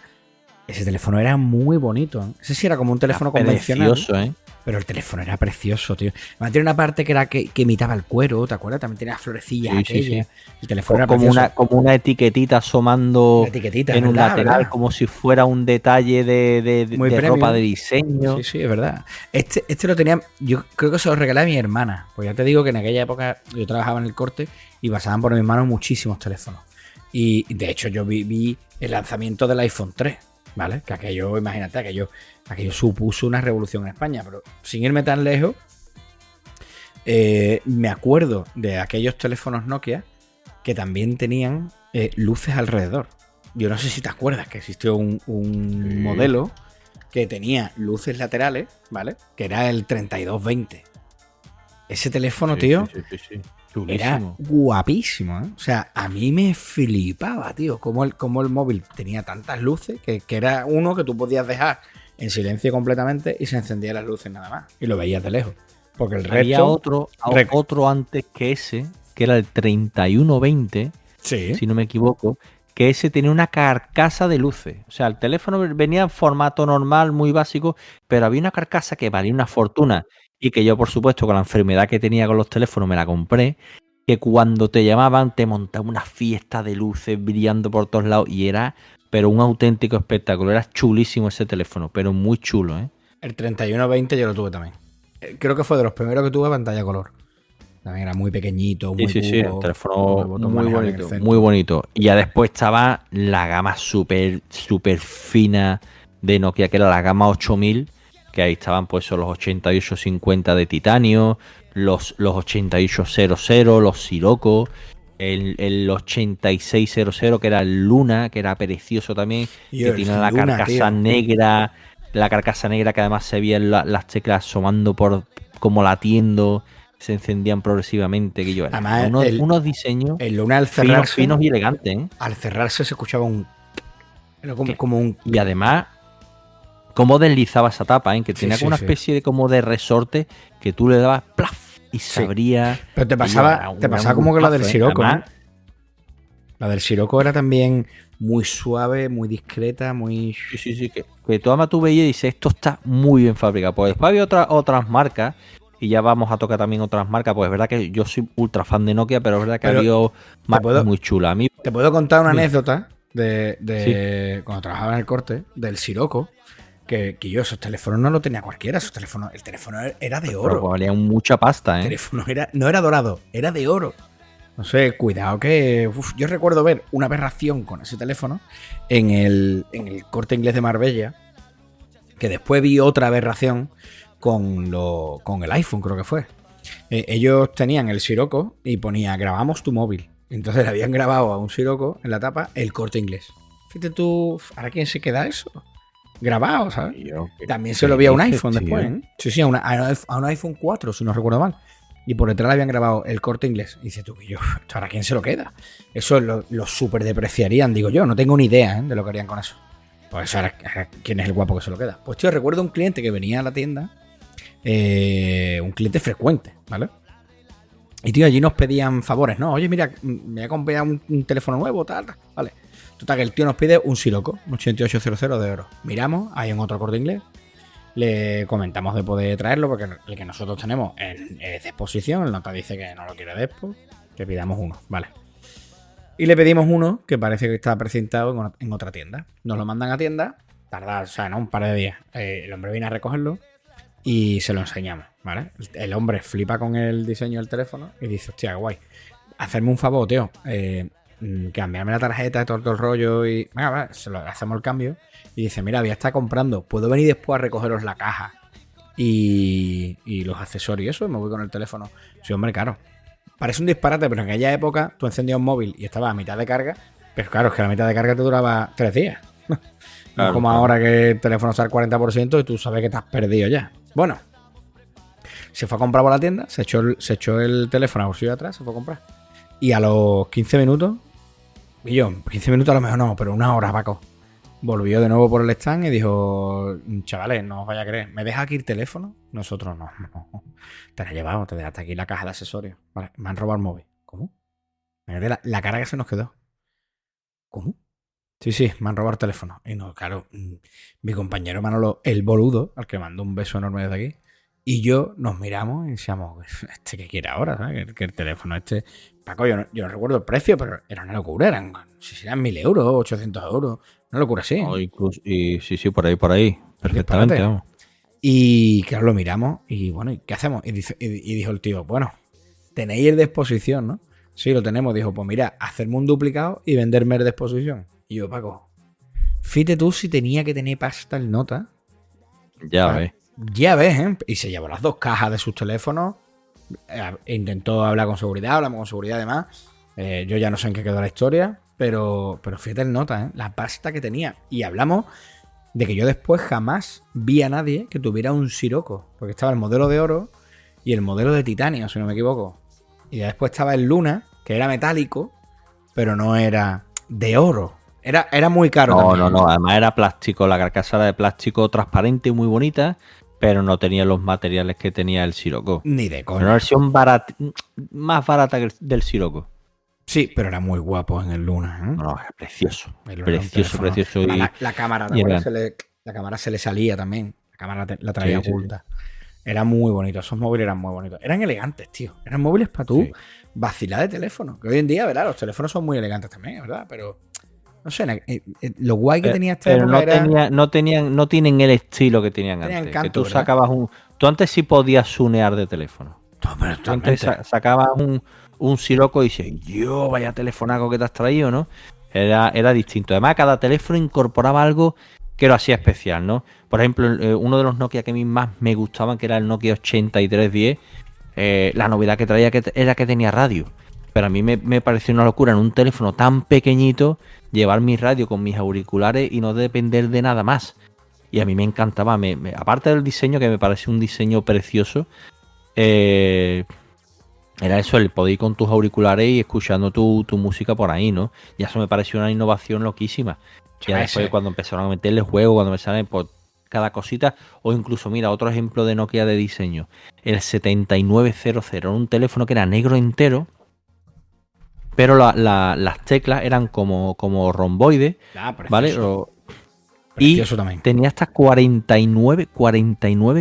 Ese teléfono era muy bonito, ¿eh? Ese sí era como un teléfono convencional. Precioso, ¿eh? Pero el teléfono era precioso, tío. Además, tiene una parte que era que imitaba el cuero, ¿te acuerdas? También tenía florecillas Sí, sí, aquella. sí. El teléfono era Como precioso. como una etiquetita asomando Una etiquetita, en un ¿verdad? lateral, ¿Verdad? como si fuera un detalle Muy de ropa de premium. diseño. Sí, sí, es verdad. Este lo tenía, yo creo que se lo regalé a mi hermana. Pues ya te digo que en aquella época yo trabajaba en el Corte y pasaban por mis manos muchísimos teléfonos. Y de hecho yo vi el lanzamiento del iPhone 3, ¿vale? Que aquello, imagínate, aquello supuso una revolución en España. Pero sin irme tan lejos, me acuerdo de aquellos teléfonos Nokia que también tenían luces alrededor. Yo no sé si te acuerdas que existió un Sí. modelo que tenía luces laterales, ¿vale? Que era el 3220. Ese teléfono, Sí, tío, sí, sí, sí. era Chulísimo. guapísimo, ¿eh? O sea, a mí me flipaba, tío, cómo el móvil tenía tantas luces que era uno que tú podías dejar en silencio completamente y se encendían las luces nada más. Y lo veías de lejos. Porque el Había resto... otro antes que ese, que era el 3120, Sí. si no me equivoco, que ese tenía una carcasa de luces. O sea, el teléfono venía en formato normal, muy básico, pero había una carcasa que valía una fortuna y que yo, por supuesto, con la enfermedad que tenía con los teléfonos, me la compré, que cuando te llamaban te montaba una fiesta de luces brillando por todos lados y era, pero un auténtico espectáculo. Era chulísimo ese teléfono, pero muy chulo, ¿eh? El 3120 yo lo tuve también. Creo que fue de los primeros que tuve pantalla color. También era muy pequeñito, Sí, muy sí, sí, el cubo, con teléfono el botón muy manejable en el bonito, centro. muy bonito. Y ya después estaba la gama súper fina de Nokia, que era la gama 8000, que ahí estaban pues los 8850 de titanio, los 8800, los Sirocco, el 8600, que era el Luna, que era precioso también, Y que el tiene la Luna, carcasa tío. negra, que además se veían las teclas asomando como latiendo, se encendían progresivamente, que yo era Además, unos diseños el Luna al finos, cerrarse, finos y elegantes, ¿eh? al cerrarse se escuchaba un... Era Que- como un... Y además, cómo deslizaba esa tapa, ¿eh? Que Sí, tenía sí, como una sí. especie de como de resorte que tú le dabas plaf y se Sí. abría. Pero te Y yo, pasaba, era te un pasaba como que la del gustazo, ¿eh? Sirocco, Además, ¿no? La del Sirocco era también muy suave, muy discreta, muy... sí, que tú además tú veías y dices, esto está muy bien fabricado. Pues después había otras marcas, y ya vamos a tocar también otras marcas. Pues es verdad que yo soy ultra fan de Nokia, pero es verdad que Pero había marcas puedo- muy chulas. A mí, Te puedo contar una Dime. anécdota de Sí. cuando trabajaba en el Corte, del Sirocco, que yo esos teléfonos no lo tenía cualquiera, el teléfono era de pero oro. valía mucha pasta, El ¿eh? teléfono no era dorado, era de oro. No sé, cuidado que... yo recuerdo ver una aberración con ese teléfono en el Corte Inglés de Marbella, que después vi otra aberración con el iPhone, creo que fue. Ellos tenían el Sirocco y ponía grabamos tu móvil. Entonces le habían grabado a un Sirocco en la tapa el Corte Inglés. Fíjate tú, ¿ahora quién se queda eso? Grabado, ¿sabes? También se lo vi a un iPhone después, ¿eh? Sí, sí, a un iPhone 4, si no recuerdo mal. Y por detrás le habían grabado el Corte Inglés. Y dice tú, que yo, ¿ahora quién se lo queda? Eso lo súper depreciarían, digo yo. No tengo ni idea, ¿eh? De lo que harían con eso. Pues ahora, ¿quién es el guapo que se lo queda? Pues tío, recuerdo un cliente que venía a la tienda, un cliente frecuente, ¿vale? Y tío, allí nos pedían favores, ¿no? Oye, mira, me voy a comprar un teléfono nuevo, tal, vale. Total, que el tío nos pide un Sirocco, un 8800 de oro. Miramos, hay un otro Corte Inglés. Le comentamos de poder traerlo porque el que nosotros tenemos es de exposición. El nota dice que no lo quiere de expo. Que pidamos uno, vale. Y le pedimos uno que parece que está precintado en otra tienda. Nos lo mandan a tienda, tarda, o sea, no, un par de días. El hombre viene a recogerlo y se lo enseñamos, ¿vale? El hombre flipa con el diseño del teléfono y dice, hostia, guay. Hacerme un favor, tío. Cambiarme la tarjeta, todo el rollo y... Venga, vale, se lo hacemos el cambio. Y dice, mira, voy a estar comprando. ¿Puedo venir después a recogeros la caja y los accesorios y eso? Y me voy con el teléfono. Sí, hombre, claro. Parece un disparate, pero en aquella época tú encendías un móvil y estaba a mitad de carga. Pero claro, es que la mitad de carga te duraba 3 días. No Claro, como claro. ahora que el teléfono está al 40% y tú sabes que te has perdido ya. Bueno, se fue a comprar por la tienda, se echó el teléfono a bolsillo de atrás, se fue a comprar. Y a los 15 minutos, y yo, 15 minutos a lo mejor no, pero una hora, Paco. Volvió de nuevo por el stand y dijo, chavales, no os vaya a creer, ¿me deja aquí el teléfono? Nosotros no. Te la he llevado, te dejaste aquí la caja de accesorios. Vale, me han robado el móvil. ¿Cómo? Fíjate la cara que se nos quedó. ¿Cómo? Sí, me han robado el teléfono. Y no, claro, mi compañero Manolo, el boludo, al que mando un beso enorme desde aquí, y yo nos miramos y decíamos, ¿este qué quiere ahora? ¿Sabes? Que el teléfono este... Paco, yo no recuerdo el precio, pero era una locura. Eran, no sé si eran 1.000 euros, 800 euros. Una locura así. O incluso, y sí, por ahí. Perfectamente, Disparate. vamos. Y claro, lo miramos y bueno, ¿y qué hacemos? Y dijo el tío, bueno, tenéis el de exposición, ¿no? Sí, lo tenemos. Dijo, pues mira, hacerme un duplicado y venderme el de exposición. Y yo, Paco, fíjate tú si tenía que tener pasta el nota. Ya Ah, ves. Ya ves, ¿eh? Y se llevó las 2 cajas de sus teléfonos. Intentó hablar con seguridad, hablamos con seguridad además. Yo ya no sé en qué quedó la historia, pero fíjate el nota, ¿eh? La pasta que tenía. Y hablamos de que yo después jamás vi a nadie que tuviera un Sirocco, porque estaba el modelo de oro y el modelo de titanio, si no me equivoco. Y ya después estaba el Luna, que era metálico, pero no era de oro. Era muy caro también. No. Además era plástico. La carcasa era de plástico transparente y muy bonita, pero no tenía los materiales que tenía el Sirocco. Ni de Era coña. una versión más barata que del Sirocco. Sí, pero era muy guapo en el Luna, ¿eh? No, era precioso. El Luna era un Precioso. teléfono. Y, La cámara, ¿te y acuerdas? elegante. La cámara se le salía también. La cámara la traía Sí. oculta. Era muy bonito. Esos móviles eran muy bonitos. Eran elegantes, tío. Eran móviles para tú Sí. vacilar de teléfono. Que hoy en día, ¿verdad? Los teléfonos son muy elegantes también, ¿verdad? Pero no sé, lo guay que tenía esta Pero época era... no tienen el estilo que tenían Tenía antes. encanto, Que tú ¿verdad? sacabas tú antes sí podías sunear de teléfono. No, pero Tú antes totalmente. sacabas un Sirocco y dices, yo, vaya telefonaco que te has traído, ¿no? Era distinto. Además, cada teléfono incorporaba algo que lo hacía especial, ¿no? Por ejemplo, uno de los Nokia que a mí más me gustaban, que era el Nokia 8310, la novedad que traía era que tenía radio. Pero a mí me pareció una locura en un teléfono tan pequeñito llevar mi radio con mis auriculares y no depender de nada más. Y a mí me encantaba. Aparte del diseño, que me parece un diseño precioso, era eso, el poder ir con tus auriculares y escuchando tu música por ahí, ¿no? Y eso me pareció una innovación loquísima. Ya después, cuando empezaron a meterle juegos, cuando empezaron por cada cosita, o incluso, mira, otro ejemplo de Nokia de diseño, el 7900, era un teléfono que era negro entero, pero las teclas eran como romboides, Ah, ¿vale? Precioso también. Tenía hasta 49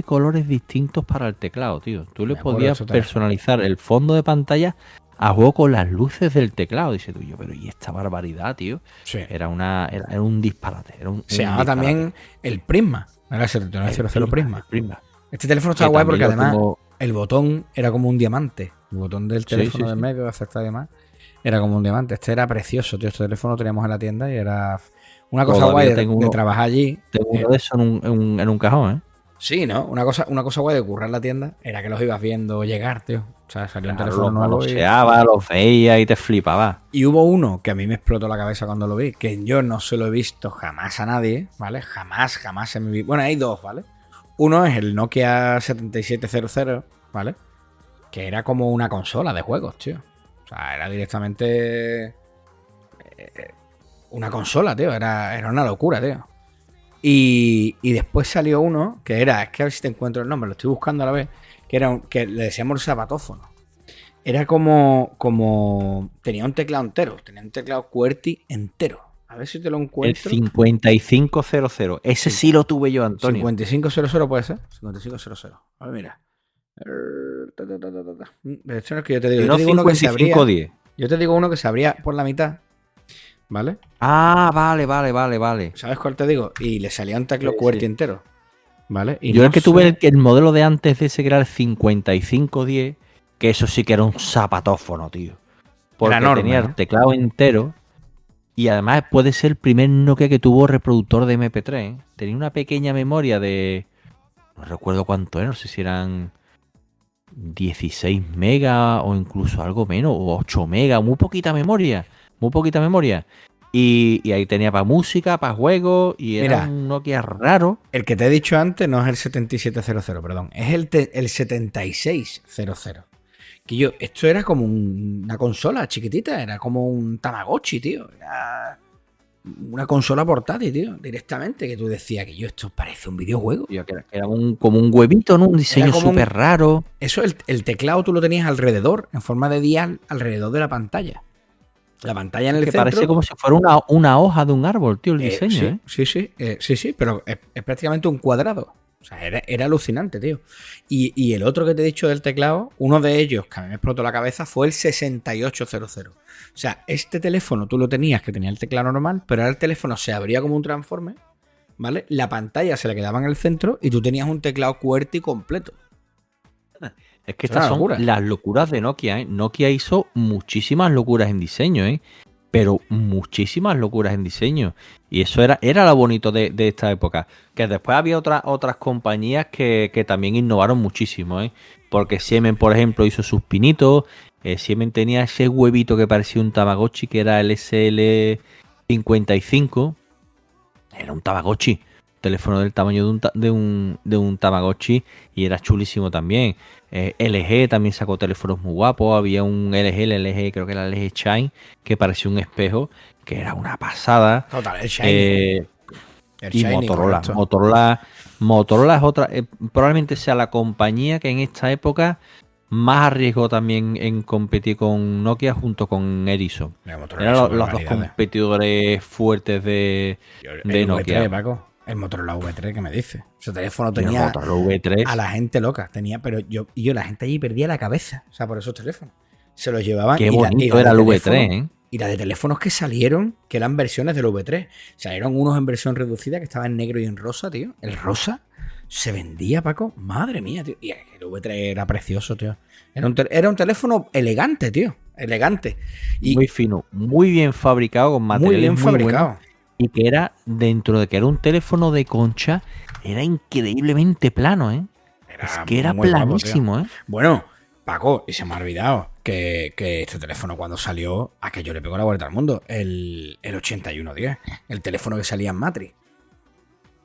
colores distintos para el teclado, tío. Tú le Me acuerdo podías de ese teléfono. personalizar el fondo de pantalla a juego con las luces del teclado. Dice tú, pero ¿y esta barbaridad, tío? Sí. Era un disparate. Se llamaba también el Prisma. Era el 7900 Prisma. Este teléfono estaba Que guay porque también lo además tengo- el botón era como un diamante. El botón del Sí, teléfono sí, del sí. medio, aceptar y demás, era como un diamante. Este era precioso, tío. Este teléfono lo teníamos en la tienda y era una cosa Todavía guay de tengo uno. trabajar allí. Tengo uno de esos en un cajón, ¿eh? Sí, ¿no? Una cosa guay de currar en la tienda era que los ibas viendo llegar, tío. O sea, salió un Claro, teléfono los nuevo y... manoseaba, los veía y te flipaba. Y hubo uno que a mí me explotó la cabeza cuando lo vi, que yo no se lo he visto jamás a nadie, ¿vale? Jamás en mi vida. Bueno, hay dos, ¿vale? Uno es el Nokia 7700, ¿vale? Que era como una consola de juegos, tío. O sea, era directamente una consola, tío. Era una locura, tío. Y después salió uno que era, es que a ver si te encuentro el nombre, lo estoy buscando a la vez, que le decíamos el zapatófono. Era como tenía un teclado entero, tenía un teclado QWERTY entero. A ver si te lo El encuentro. 5500. Ese sí lo tuve yo, Antonio. 5500 puede ser. 5500. A ver, mira. De hecho, es que yo te digo, Y no uno que se abría. 5510. Yo te digo uno que se abría por la mitad. ¿Vale? Ah, vale. ¿Sabes cuál te digo? Y le salía un teclado Sí, QWERTY sí. entero. ¿Vale? Y Yo no el que sé- tuve el modelo de antes de ese, que era el 5510, que eso sí que era un zapatófono, tío. Porque Era enorme, tenía ¿no? el teclado entero. Y además puede ser el primer Nokia que tuvo reproductor de MP3. ¿eh? Tenía una pequeña memoria de... No recuerdo cuánto era, no sé si eran 16 megas o incluso algo menos, o 8 megas, muy poquita memoria. Y ahí tenía para música, para juegos, y era Mira. un Nokia raro. El que te he dicho antes no es el 7700, perdón. Es el 7600. Que esto era como una consola chiquitita, era como un Tamagotchi, tío. Era una consola portátil, tío, directamente. Que tú decías que esto parece un videojuego. Tío, que era como un huevito, ¿no? Un diseño como un- súper raro. Eso, el teclado tú lo tenías alrededor, en forma de dial, alrededor de la pantalla. La pantalla en el Que centro. parece como si fuera una hoja de un árbol, tío, el diseño, ¿eh? Sí, sí, pero es prácticamente un cuadrado. O sea, era alucinante, tío. Y el otro que te he dicho del teclado, uno de ellos que a mí me explotó la cabeza fue el 6800. O sea, este teléfono tú lo tenías, que tenía el teclado normal, pero ahora el teléfono se abría como un transforme, ¿vale? La pantalla se le quedaba en el centro y tú tenías un teclado QWERTY completo. Es que Es una estas son locura. las locuras de Nokia, ¿eh? Nokia hizo muchísimas locuras en diseño, ¿eh? Pero muchísimas locuras en diseño. Y eso era lo bonito de esta época. Que después había otras compañías que también innovaron muchísimo, ¿eh? Porque Siemens, por ejemplo, hizo sus pinitos. Siemens tenía ese huevito que parecía un Tamagotchi, que era el SL55. Era un Tamagotchi. Teléfono del tamaño de un Tamagotchi. Y era chulísimo también. LG también sacó teléfonos muy guapos. Había un el LG, creo que era el LG Shine, que parecía un espejo, que era una pasada. Total, el Shiny. El y Shiny, Motorola. correcto. Motorola es otra, probablemente sea la compañía que en esta época más arriesgó también en competir con Nokia junto con Ericsson. Mira, Motorola Eran hizo los dos barbaridades. competidores fuertes de El Nokia. V3, Paco. El Motorola V3, ¿qué me dice? Ese teléfono El tenía Motorola V3. a la gente loca. Pero la gente allí perdía la cabeza. O sea, por esos teléfonos. Se los llevaban. Qué y bonito la era de el V3, teléfono- ¿eh? Y las de teléfonos que salieron, que eran versiones del V3. Salieron unos en versión reducida que estaban en negro y en rosa, tío. El rosa se vendía, Paco. Madre mía, tío. Y el V3 era precioso, tío. Era un teléfono elegante, tío. Elegante. Y Muy fino, muy bien fabricado, con muy materiales bien muy fabricado. buenos. Y que era, dentro de que era un teléfono de concha, era increíblemente plano, ¿eh? Es que era muy guapo, tío. planísimo, ¿eh? Bueno, Paco, y se me ha olvidado que este teléfono cuando salió, aquello le pegó la vuelta al mundo. El 8110. El teléfono que salía en Matrix.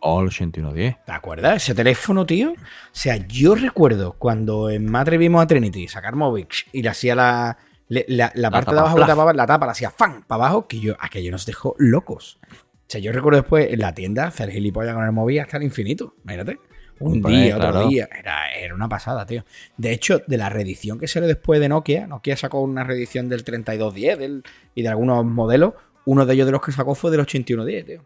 Oh, el 8110. ¿Te acuerdas? Ese teléfono, tío. O sea, yo recuerdo cuando en Matrix vimos a Trinity sacar móvil y le hacía la parte de tapa, abajo, plaf. la tapa, la hacía fan para abajo, que aquello nos dejó locos. O sea, yo recuerdo después en la tienda hacer gilipollas con el móvil hasta el infinito. Imagínate. Un Hombre, día, otro claro. día. Era una pasada, tío. De hecho, de la reedición que salió después de Nokia sacó una reedición del 3210 y de algunos modelos. Uno de ellos de los que sacó fue del 8110, tío.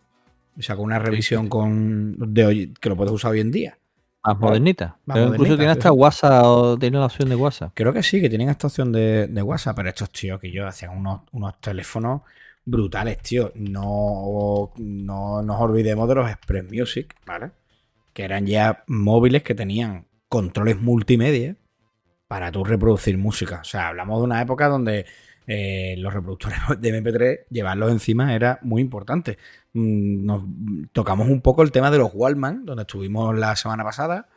Y sacó una revisión que lo puedes usar hoy en día. Más modernita. Más Pero incluso modernita, tiene sí, hasta sí. WhatsApp, o tiene la opción de WhatsApp. Creo que sí, que tienen esta opción de WhatsApp, pero estos tíos que yo hacían unos teléfonos brutales, tío. No nos olvidemos de los Express Music, ¿vale? Que eran ya móviles que tenían controles multimedia para tú reproducir música. O sea, hablamos de una época donde los reproductores de MP3, llevarlos encima era muy importante. Nos tocamos un poco el tema de los Walkman, donde estuvimos la semana pasada.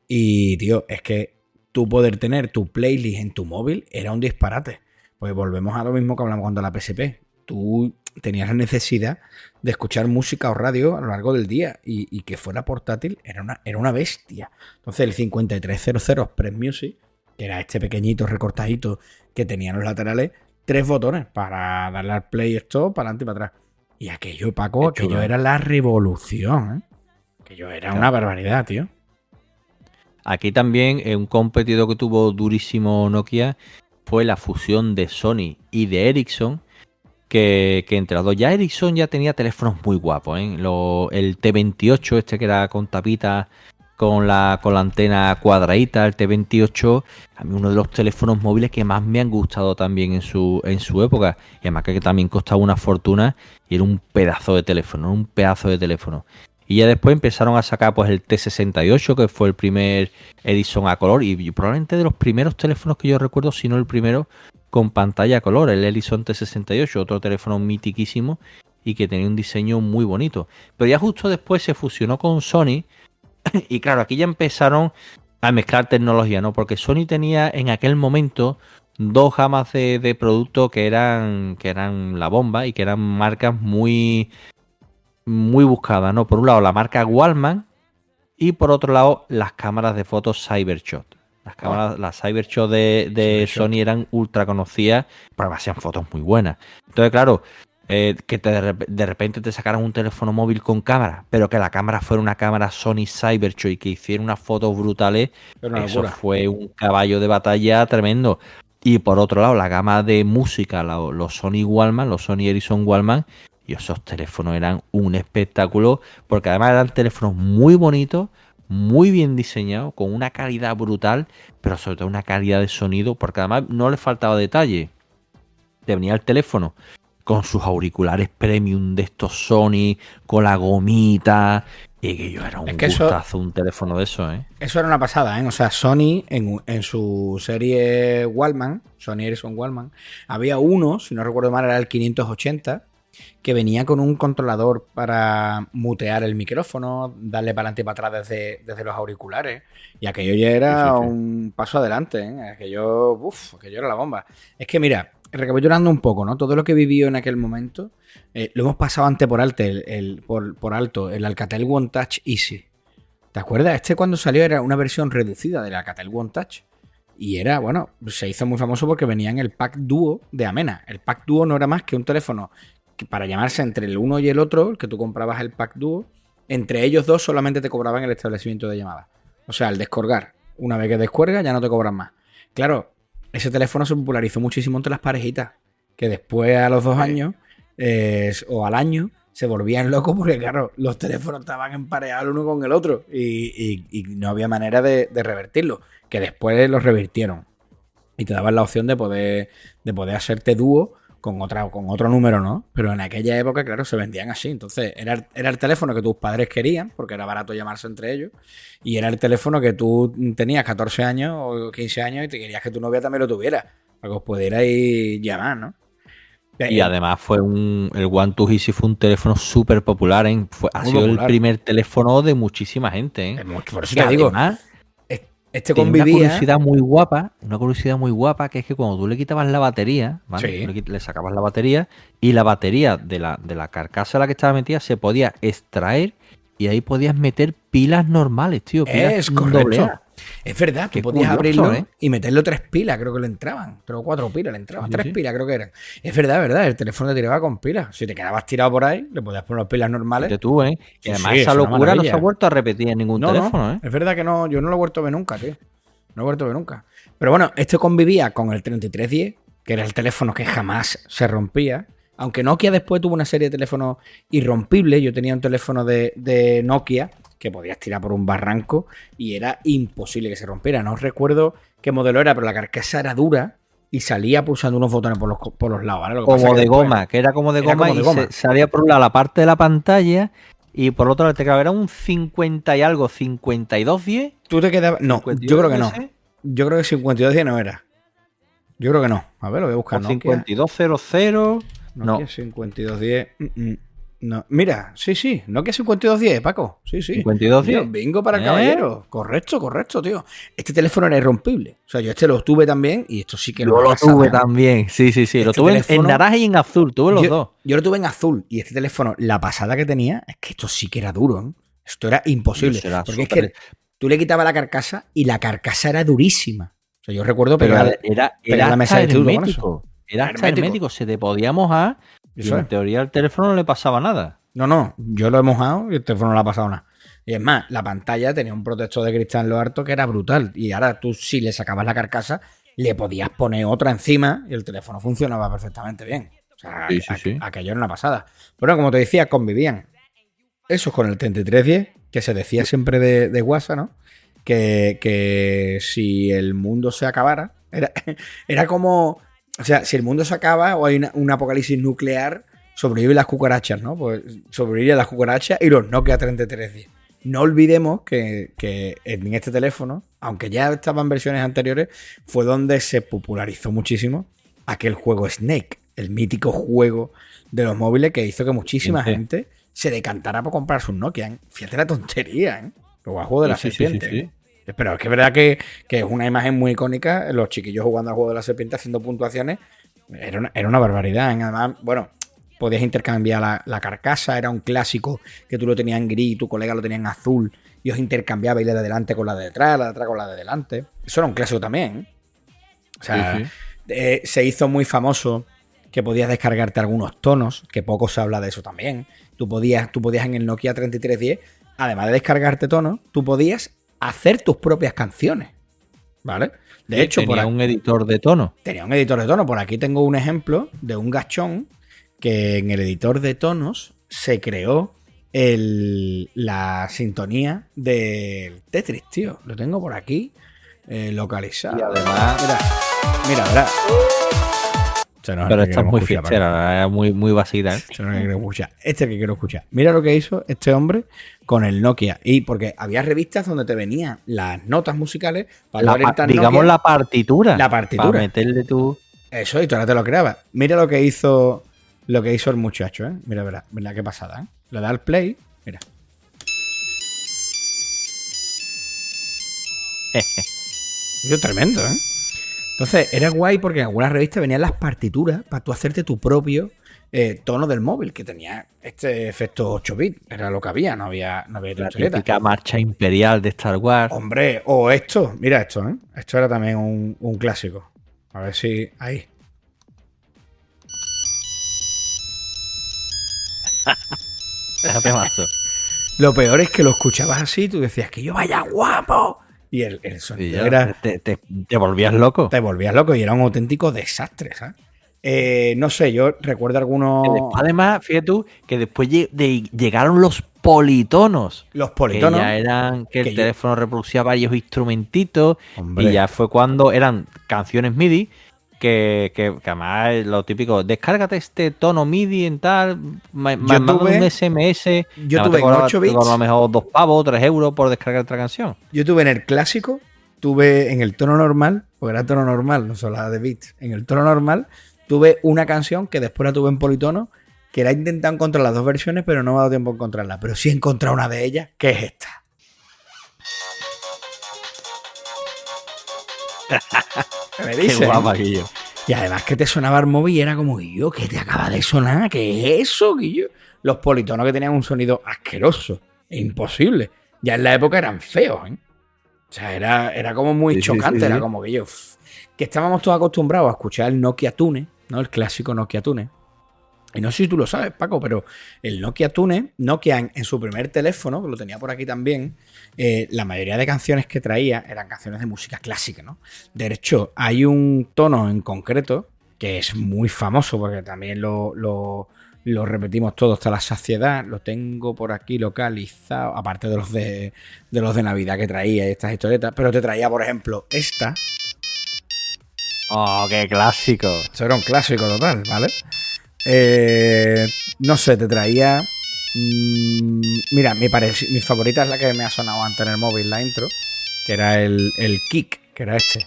Y, tío, es que tú poder tener tu playlist en tu móvil era un disparate. Pues volvemos a lo mismo que hablamos cuando la PSP. Tú tenías la necesidad de escuchar música o radio a lo largo del día y que fuera portátil era una bestia. Entonces el 5300 Express Music, que era este pequeñito recortadito que tenía en los laterales, 3 botones para darle al play stop, para adelante y para atrás. Y aquello, Paco, Qué chulo. aquello era la revolución, ¿eh? Aquello era una barbaridad, tío. Aquí también un competidor que tuvo durísimo Nokia fue la fusión de Sony y de Ericsson, que entre los dos, ya Ericsson ya tenía teléfonos muy guapos, ¿eh? El T28, este que era con tapita, con la antena cuadradita, el T28, a mí uno de los teléfonos móviles que más me han gustado también en su época, y además que también costaba una fortuna y era un pedazo de teléfono, Y ya después empezaron a sacar pues el T68, que fue el primer Ericsson a color, y probablemente de los primeros teléfonos que yo recuerdo, si no el primero, con pantalla a color, el Ericsson T68, otro teléfono mitiquísimo y que tenía un diseño muy bonito. Pero ya justo después se fusionó con Sony, y claro, aquí ya empezaron a mezclar tecnología, ¿no? Porque Sony tenía en aquel momento dos gamas de productos que eran la bomba y que eran marcas muy buscadas, ¿no? Por un lado la marca Walkman y por otro lado las cámaras de fotos Cybershot. Las Cybershot de Cybershot. Sony eran ultra conocidas, pero hacían fotos muy buenas. Entonces, claro, que de repente te sacaran un teléfono móvil con cámara, pero que la cámara fuera una cámara Sony Cybershot y que hiciera unas fotos brutales, Era una eso locura. fue un caballo de batalla tremendo. Y por otro lado, la gama de música, los Sony Walkman, los Sony Ericsson Walkman, y esos teléfonos eran un espectáculo, porque además eran teléfonos muy bonitos, muy bien diseñado, con una calidad brutal, pero sobre todo una calidad de sonido, porque además no le faltaba detalle. Te venía el teléfono con sus auriculares premium de estos Sony, con la gomita, y que yo era un gustazo un teléfono de eso, ¿eh? Eso era una pasada, ¿eh? O sea, Sony en su serie Wallman, Sony Ericsson Wallman, había uno, si no recuerdo mal, era el 580, que venía con un controlador para mutear el micrófono, darle para adelante y para atrás desde los auriculares. Y aquello ya era un paso adelante, ¿eh? Aquello era la bomba. Es que mira, recapitulando un poco, ¿no? Todo lo que vivió en aquel momento, lo hemos pasado ante por alto por alto el Alcatel One Touch Easy. ¿Te acuerdas? Este cuando salió era una versión reducida del Alcatel One Touch. Y era, bueno, se hizo muy famoso porque venía en el pack Duo de Amena. El pack Duo no era más que un teléfono que para llamarse entre el uno y el otro, el que tú comprabas el pack Duo, entre ellos dos solamente te cobraban el establecimiento de llamadas. O sea, el descolgar. Una vez que descuelga ya no te cobran más. Claro, ese teléfono se popularizó muchísimo entre las parejitas, que después a los 2 años o al año se volvían locos porque, claro, los teléfonos estaban empareados el uno con el otro y no había manera de revertirlo, que después los revirtieron y te daban la opción de poder hacerte dúo con otro número, ¿no? Pero en aquella época, claro, se vendían así. Entonces, era el teléfono que tus padres querían, porque era barato llamarse entre ellos, y era el teléfono que tú tenías 14 años o 15 años y te querías que tu novia también lo tuviera, para que os pudierais llamar, ¿no? Y además el One Touch Easy fue un teléfono súper popular, ¿eh? Ha sido popular. El primer teléfono de muchísima gente, ¿eh? Por eso te digo, además, este convivía... Una curiosidad muy guapa, que es que cuando tú le quitabas la batería, ¿vale? Sí. Le sacabas la batería y la batería de la carcasa en la que estaba metida se podía extraer y ahí podías meter pilas normales, tío. Pilas es correcto. Es verdad, tú podías abrirlo y meterle 3 pilas, creo que le entraban. 3 o 4 pilas le entraban. 3 pilas creo que eran. Es verdad. El teléfono te tiraba con pilas. Si te quedabas tirado por ahí, le podías poner pilas normales. Tú, ¿eh? Y además esa locura no se ha vuelto a repetir en ningún teléfono, ¿eh? Es verdad que no, yo no lo he vuelto a ver nunca, tío. No lo he vuelto a ver nunca. Pero bueno, este convivía con el 3310, que era el teléfono que jamás se rompía. Aunque Nokia después tuvo una serie de teléfonos irrompibles. Yo tenía un teléfono de Nokia que podías tirar por un barranco y era imposible que se rompiera. No recuerdo qué modelo era, pero la carcasa era dura y salía pulsando unos botones por los lados, ¿vale? Lo que como de goma, que era como de goma y salía por un lado la parte de la pantalla y por otro lado el teclado era un 50 y algo, 5210. ¿Tú te quedabas? No, yo creo que no. Yo creo que 5210 no era. Yo creo que no. A ver, lo voy a buscar. 5200. Nokia 5210. No, mira, sí, Nokia 5210, Paco. Sí. 5210. Bingo para el caballero. Correcto, tío. Este teléfono era irrompible. O sea, yo lo tuve también y esto sí que lo tuve también. Sí. Lo tuve en naranja y en azul. Tuve los dos. Yo lo tuve en azul y este teléfono, la pasada que tenía es que esto sí que era duro, ¿eh? Esto era imposible. Porque es que tú le quitabas la carcasa y la carcasa era durísima. O sea, yo recuerdo pegar la mesa de instituto con eso. Era hasta hermético, se te podía mojar y en teoría al teléfono no le pasaba nada. No, yo lo he mojado y el teléfono no le ha pasado nada. Y es más, la pantalla tenía un protector de cristal en lo harto que era brutal. Y ahora tú, si le sacabas la carcasa, le podías poner otra encima y el teléfono funcionaba perfectamente bien. O sea, aquello era una pasada. Pero como te decía, convivían esos con el 3310, que se decía siempre de WhatsApp, ¿no? Que si el mundo se acabara, era como... O sea, si el mundo se acaba o hay un apocalipsis nuclear, sobreviven las cucarachas, ¿no? Pues sobreviven las cucarachas y los Nokia 3310. No olvidemos que en este teléfono, aunque ya estaba en versiones anteriores, fue donde se popularizó muchísimo aquel juego Snake, el mítico juego de los móviles que hizo que muchísima gente se decantara por comprar sus Nokia. Fíjate la tontería, ¿eh? El juego de la serpiente. Sí. Pero es que es verdad que es una imagen muy icónica, los chiquillos jugando al juego de la serpiente haciendo puntuaciones, era una barbaridad. Además, bueno, podías intercambiar la carcasa, era un clásico que tú lo tenías en gris y tu colega lo tenía en azul y os intercambiabais la de delante con la de detrás, la de atrás con la de delante. Eso era un clásico también, ¿eh? O sea, se hizo muy famoso que podías descargarte algunos tonos, que poco se habla de eso también. Tú podías en el Nokia 3310, además de descargarte tonos, tú podías hacer tus propias canciones, ¿vale? De hecho, tenía un editor de tono. Tenía un editor de tono. Por aquí tengo un ejemplo de un gachón que en el editor de tonos se creó la sintonía del Tetris, tío. Lo tengo por aquí localizado. Y además... Mira, verás. Pero esta es muy fichera, muy, muy básica. Este no es el que quiero escuchar. Este es el que quiero escuchar. Mira lo que hizo este hombre con el Nokia. Y porque había revistas donde te venían las notas musicales para digamos Nokia, la partitura. La partitura. Para meterle tú. Eso, y tú ahora te lo creabas. Mira lo que hizo el muchacho, ¿eh? Mira, verá qué pasada, ¿eh? Le da al play. Mira. Eso tremendo, ¿eh? Entonces, era guay porque en algunas revistas venían las partituras para tú hacerte tu propio tono del móvil, que tenía este efecto 8 bits. Era lo que había, no había la típica marcha imperial de Star Wars. Hombre, o esto, mira esto, ¿eh? Esto era también un clásico. A ver si... Ahí. Lo peor es que lo escuchabas así, tú decías que yo vaya guapo. Y el sonido era... Te volvías loco. Te volvías loco y era un auténtico desastre, ¿sabes? No sé, yo recuerdo algunos... Además, fíjate tú, que después llegaron los politonos. Los politonos. Que ya eran que el teléfono reproducía varios instrumentitos. Hombre. Y ya fue cuando eran canciones MIDI que además lo típico, descárgate este tono MIDI en tal, manda un SMS. Yo tuve en 8 bits. A lo mejor 2 pavos, 3 euros por descargar otra canción. Yo tuve en el clásico, tuve en el tono normal, porque era tono normal, no solo la de bits. En el tono normal tuve una canción que después la tuve en politono, que la he intentado encontrar las dos versiones, pero no me ha dado tiempo a encontrarla. Pero sí he encontrado una de ellas, que es esta. Me dice, qué guapa, Guillo. Y además que te sonaba el móvil y era como, Guillo, ¿qué te acaba de sonar? ¿Qué es eso, Guillo? Los politonos que tenían un sonido asqueroso e imposible. Ya en la época eran feos, ¿eh? O sea, era como muy chocante, era como que que estábamos todos acostumbrados a escuchar el Nokia Tune, ¿no? El clásico Nokia Tune. Y no sé si tú lo sabes, Paco, pero el Nokia Tune, Nokia en su primer teléfono, que lo tenía por aquí también, la mayoría de canciones que traía eran canciones de música clásica, ¿no? De hecho, hay un tono en concreto que es muy famoso, porque también lo repetimos todo hasta la saciedad. Lo tengo por aquí localizado, aparte de los de Navidad que traía y estas historietas, pero te traía, por ejemplo, esta. ¡Oh, qué clásico! Esto era un clásico total, ¿vale? No sé, te traía... mira, mi favorita es la que me ha sonado antes en el móvil, la intro, que era el kick, que era este.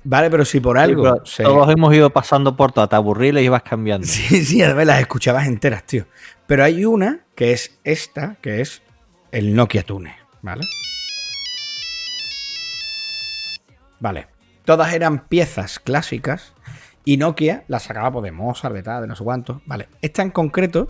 Vale, pero si por algo... Todos hemos ido pasando por todo, te aburrí y ibas cambiando. Sí, además las escuchabas enteras, tío. Pero hay una que es esta, que es el Nokia Tune, ¿vale? Vale. Todas eran piezas clásicas y Nokia las sacaba pues, de Mozart, de tal, de no sé cuántos. Vale. Esta en concreto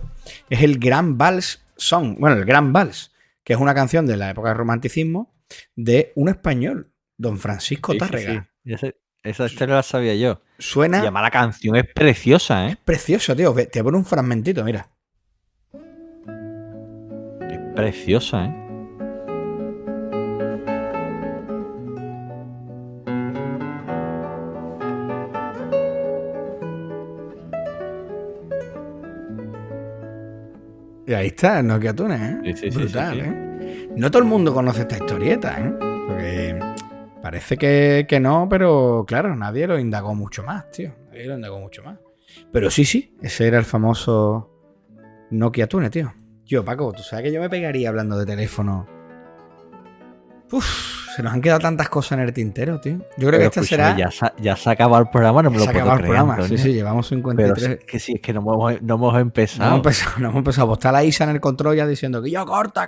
es el Grand Vals Song. Bueno, el Grand Vals, que es una canción de la época del romanticismo de un español, don Francisco Tárrega. Sí. Esa historia la sabía yo. Suena... Y además la canción es preciosa, ¿eh? Es preciosa, tío. Te pone un fragmentito, mira. Es preciosa, ¿eh? Y ahí está, el Nokia Tune, ¿eh? Sí, brutal, sí. ¿eh? No todo el mundo conoce esta historieta, ¿eh? Porque parece que no, pero claro, nadie lo indagó mucho más, tío. Pero sí, ese era el famoso Nokia Tune, tío. Yo, Paco, tú sabes que yo me pegaría hablando de teléfono. Se nos han quedado tantas cosas en el tintero, tío. Yo creo que esta será... Ya se ha acabado el programa, no me lo puedo creer. Antonio. Sí, llevamos 53. Pero es que no hemos empezado. No hemos empezado. Pues está la Isa en el control ya diciendo que yo corta.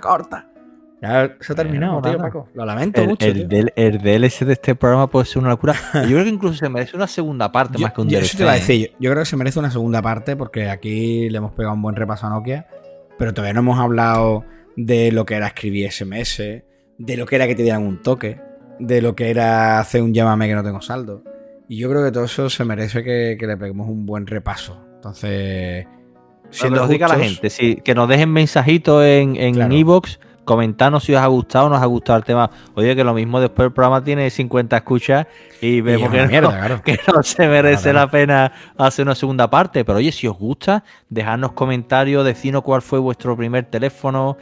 Ya se ha terminado, tío, Paco. Lo lamento mucho, tío. El DLC de este programa puede ser una locura. Yo creo que incluso se merece una segunda parte más que un DLC. Eso te iba a decir. Yo creo que se merece una segunda parte porque aquí le hemos pegado un buen repaso a Nokia, pero todavía no hemos hablado de lo que era escribir SMS, de lo que era que te dieran un toque, de lo que era hacer un llámame que no tengo saldo. Y yo creo que todo eso se merece que le peguemos un buen repaso. Entonces, siendo diga a la gente, sí, que nos dejen mensajitos en iVoox Comentarnos si os ha gustado o no os ha gustado el tema. Oye, que lo mismo después el programa tiene 50 escuchas y vemos es una mierda, claro. que no se merece Claro. la pena hacer una segunda parte. Pero oye, si os gusta, dejadnos comentarios, decidnos cuál fue vuestro primer teléfono,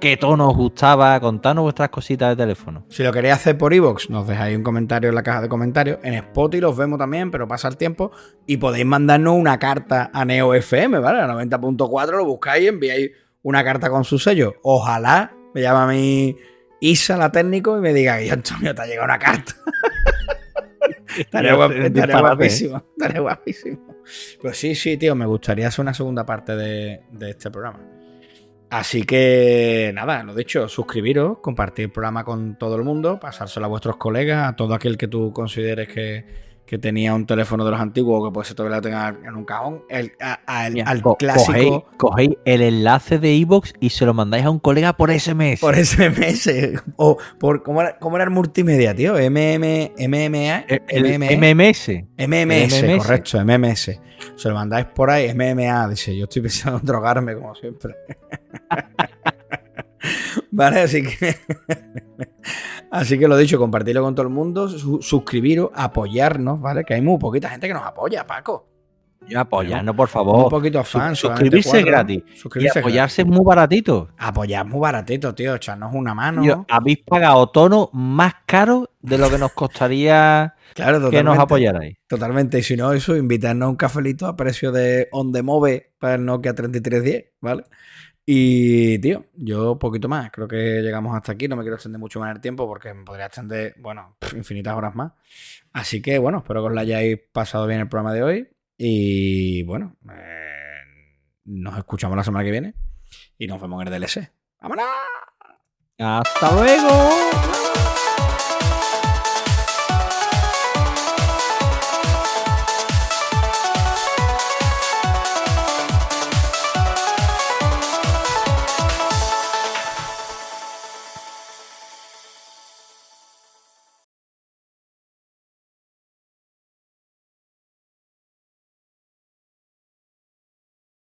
qué tono os gustaba, contadnos vuestras cositas de teléfono. Si lo queréis hacer por iVoox, nos dejáis un comentario en la caja de comentarios. En Spotify los vemos también, pero pasa el tiempo. Y podéis mandarnos una carta a Neo FM, ¿vale? A 90.4 lo buscáis y enviáis una carta con su sello. Ojalá me llama a mí Isa, la técnico, y me diga, y Antonio, te ha llegado una carta. Estaría guapísimo. Estaría guapísimo. Pero sí, tío, me gustaría hacer una segunda parte de este programa. Así que nada, lo dicho, suscribiros, compartir el programa con todo el mundo, pasárselo a vuestros colegas, a todo aquel que tú consideres que tenía un teléfono de los antiguos o que puede ser todavía lo tenga en un cajón. Mira, Al clásico. Cogéis el enlace de iVoox y se lo mandáis a un colega por SMS. Por SMS. O por ¿cómo era el multimedia, tío? MMS. MMS, Correcto, MMS. Se lo mandáis por ahí, MMA, dice. Yo estoy pensando en drogarme, como siempre. Vale, así que lo dicho, compartirlo con todo el mundo, suscribiros, apoyarnos, ¿vale? Que hay muy poquita gente que nos apoya, Paco. Y apoyarnos, por favor. Un poquito fans. Suscribirse es gratis. Y apoyarse es muy baratito. Apoyar muy baratito, tío. Echarnos una mano. Tío, habéis pagado tono más caro de lo que nos costaría claro, que nos apoyarais. Totalmente. Y si no, eso, invitarnos a un cafelito a precio de On The Move para el Nokia 3310, ¿vale? Y, tío, yo poquito más. Creo que llegamos hasta aquí. No me quiero extender mucho más el tiempo porque me podría extender, bueno, infinitas horas más. Así que, bueno, espero que os lo hayáis pasado bien el programa de hoy. Y, bueno, nos escuchamos la semana que viene. Y nos vemos en el DLC. ¡Vámonos! ¡Hasta luego!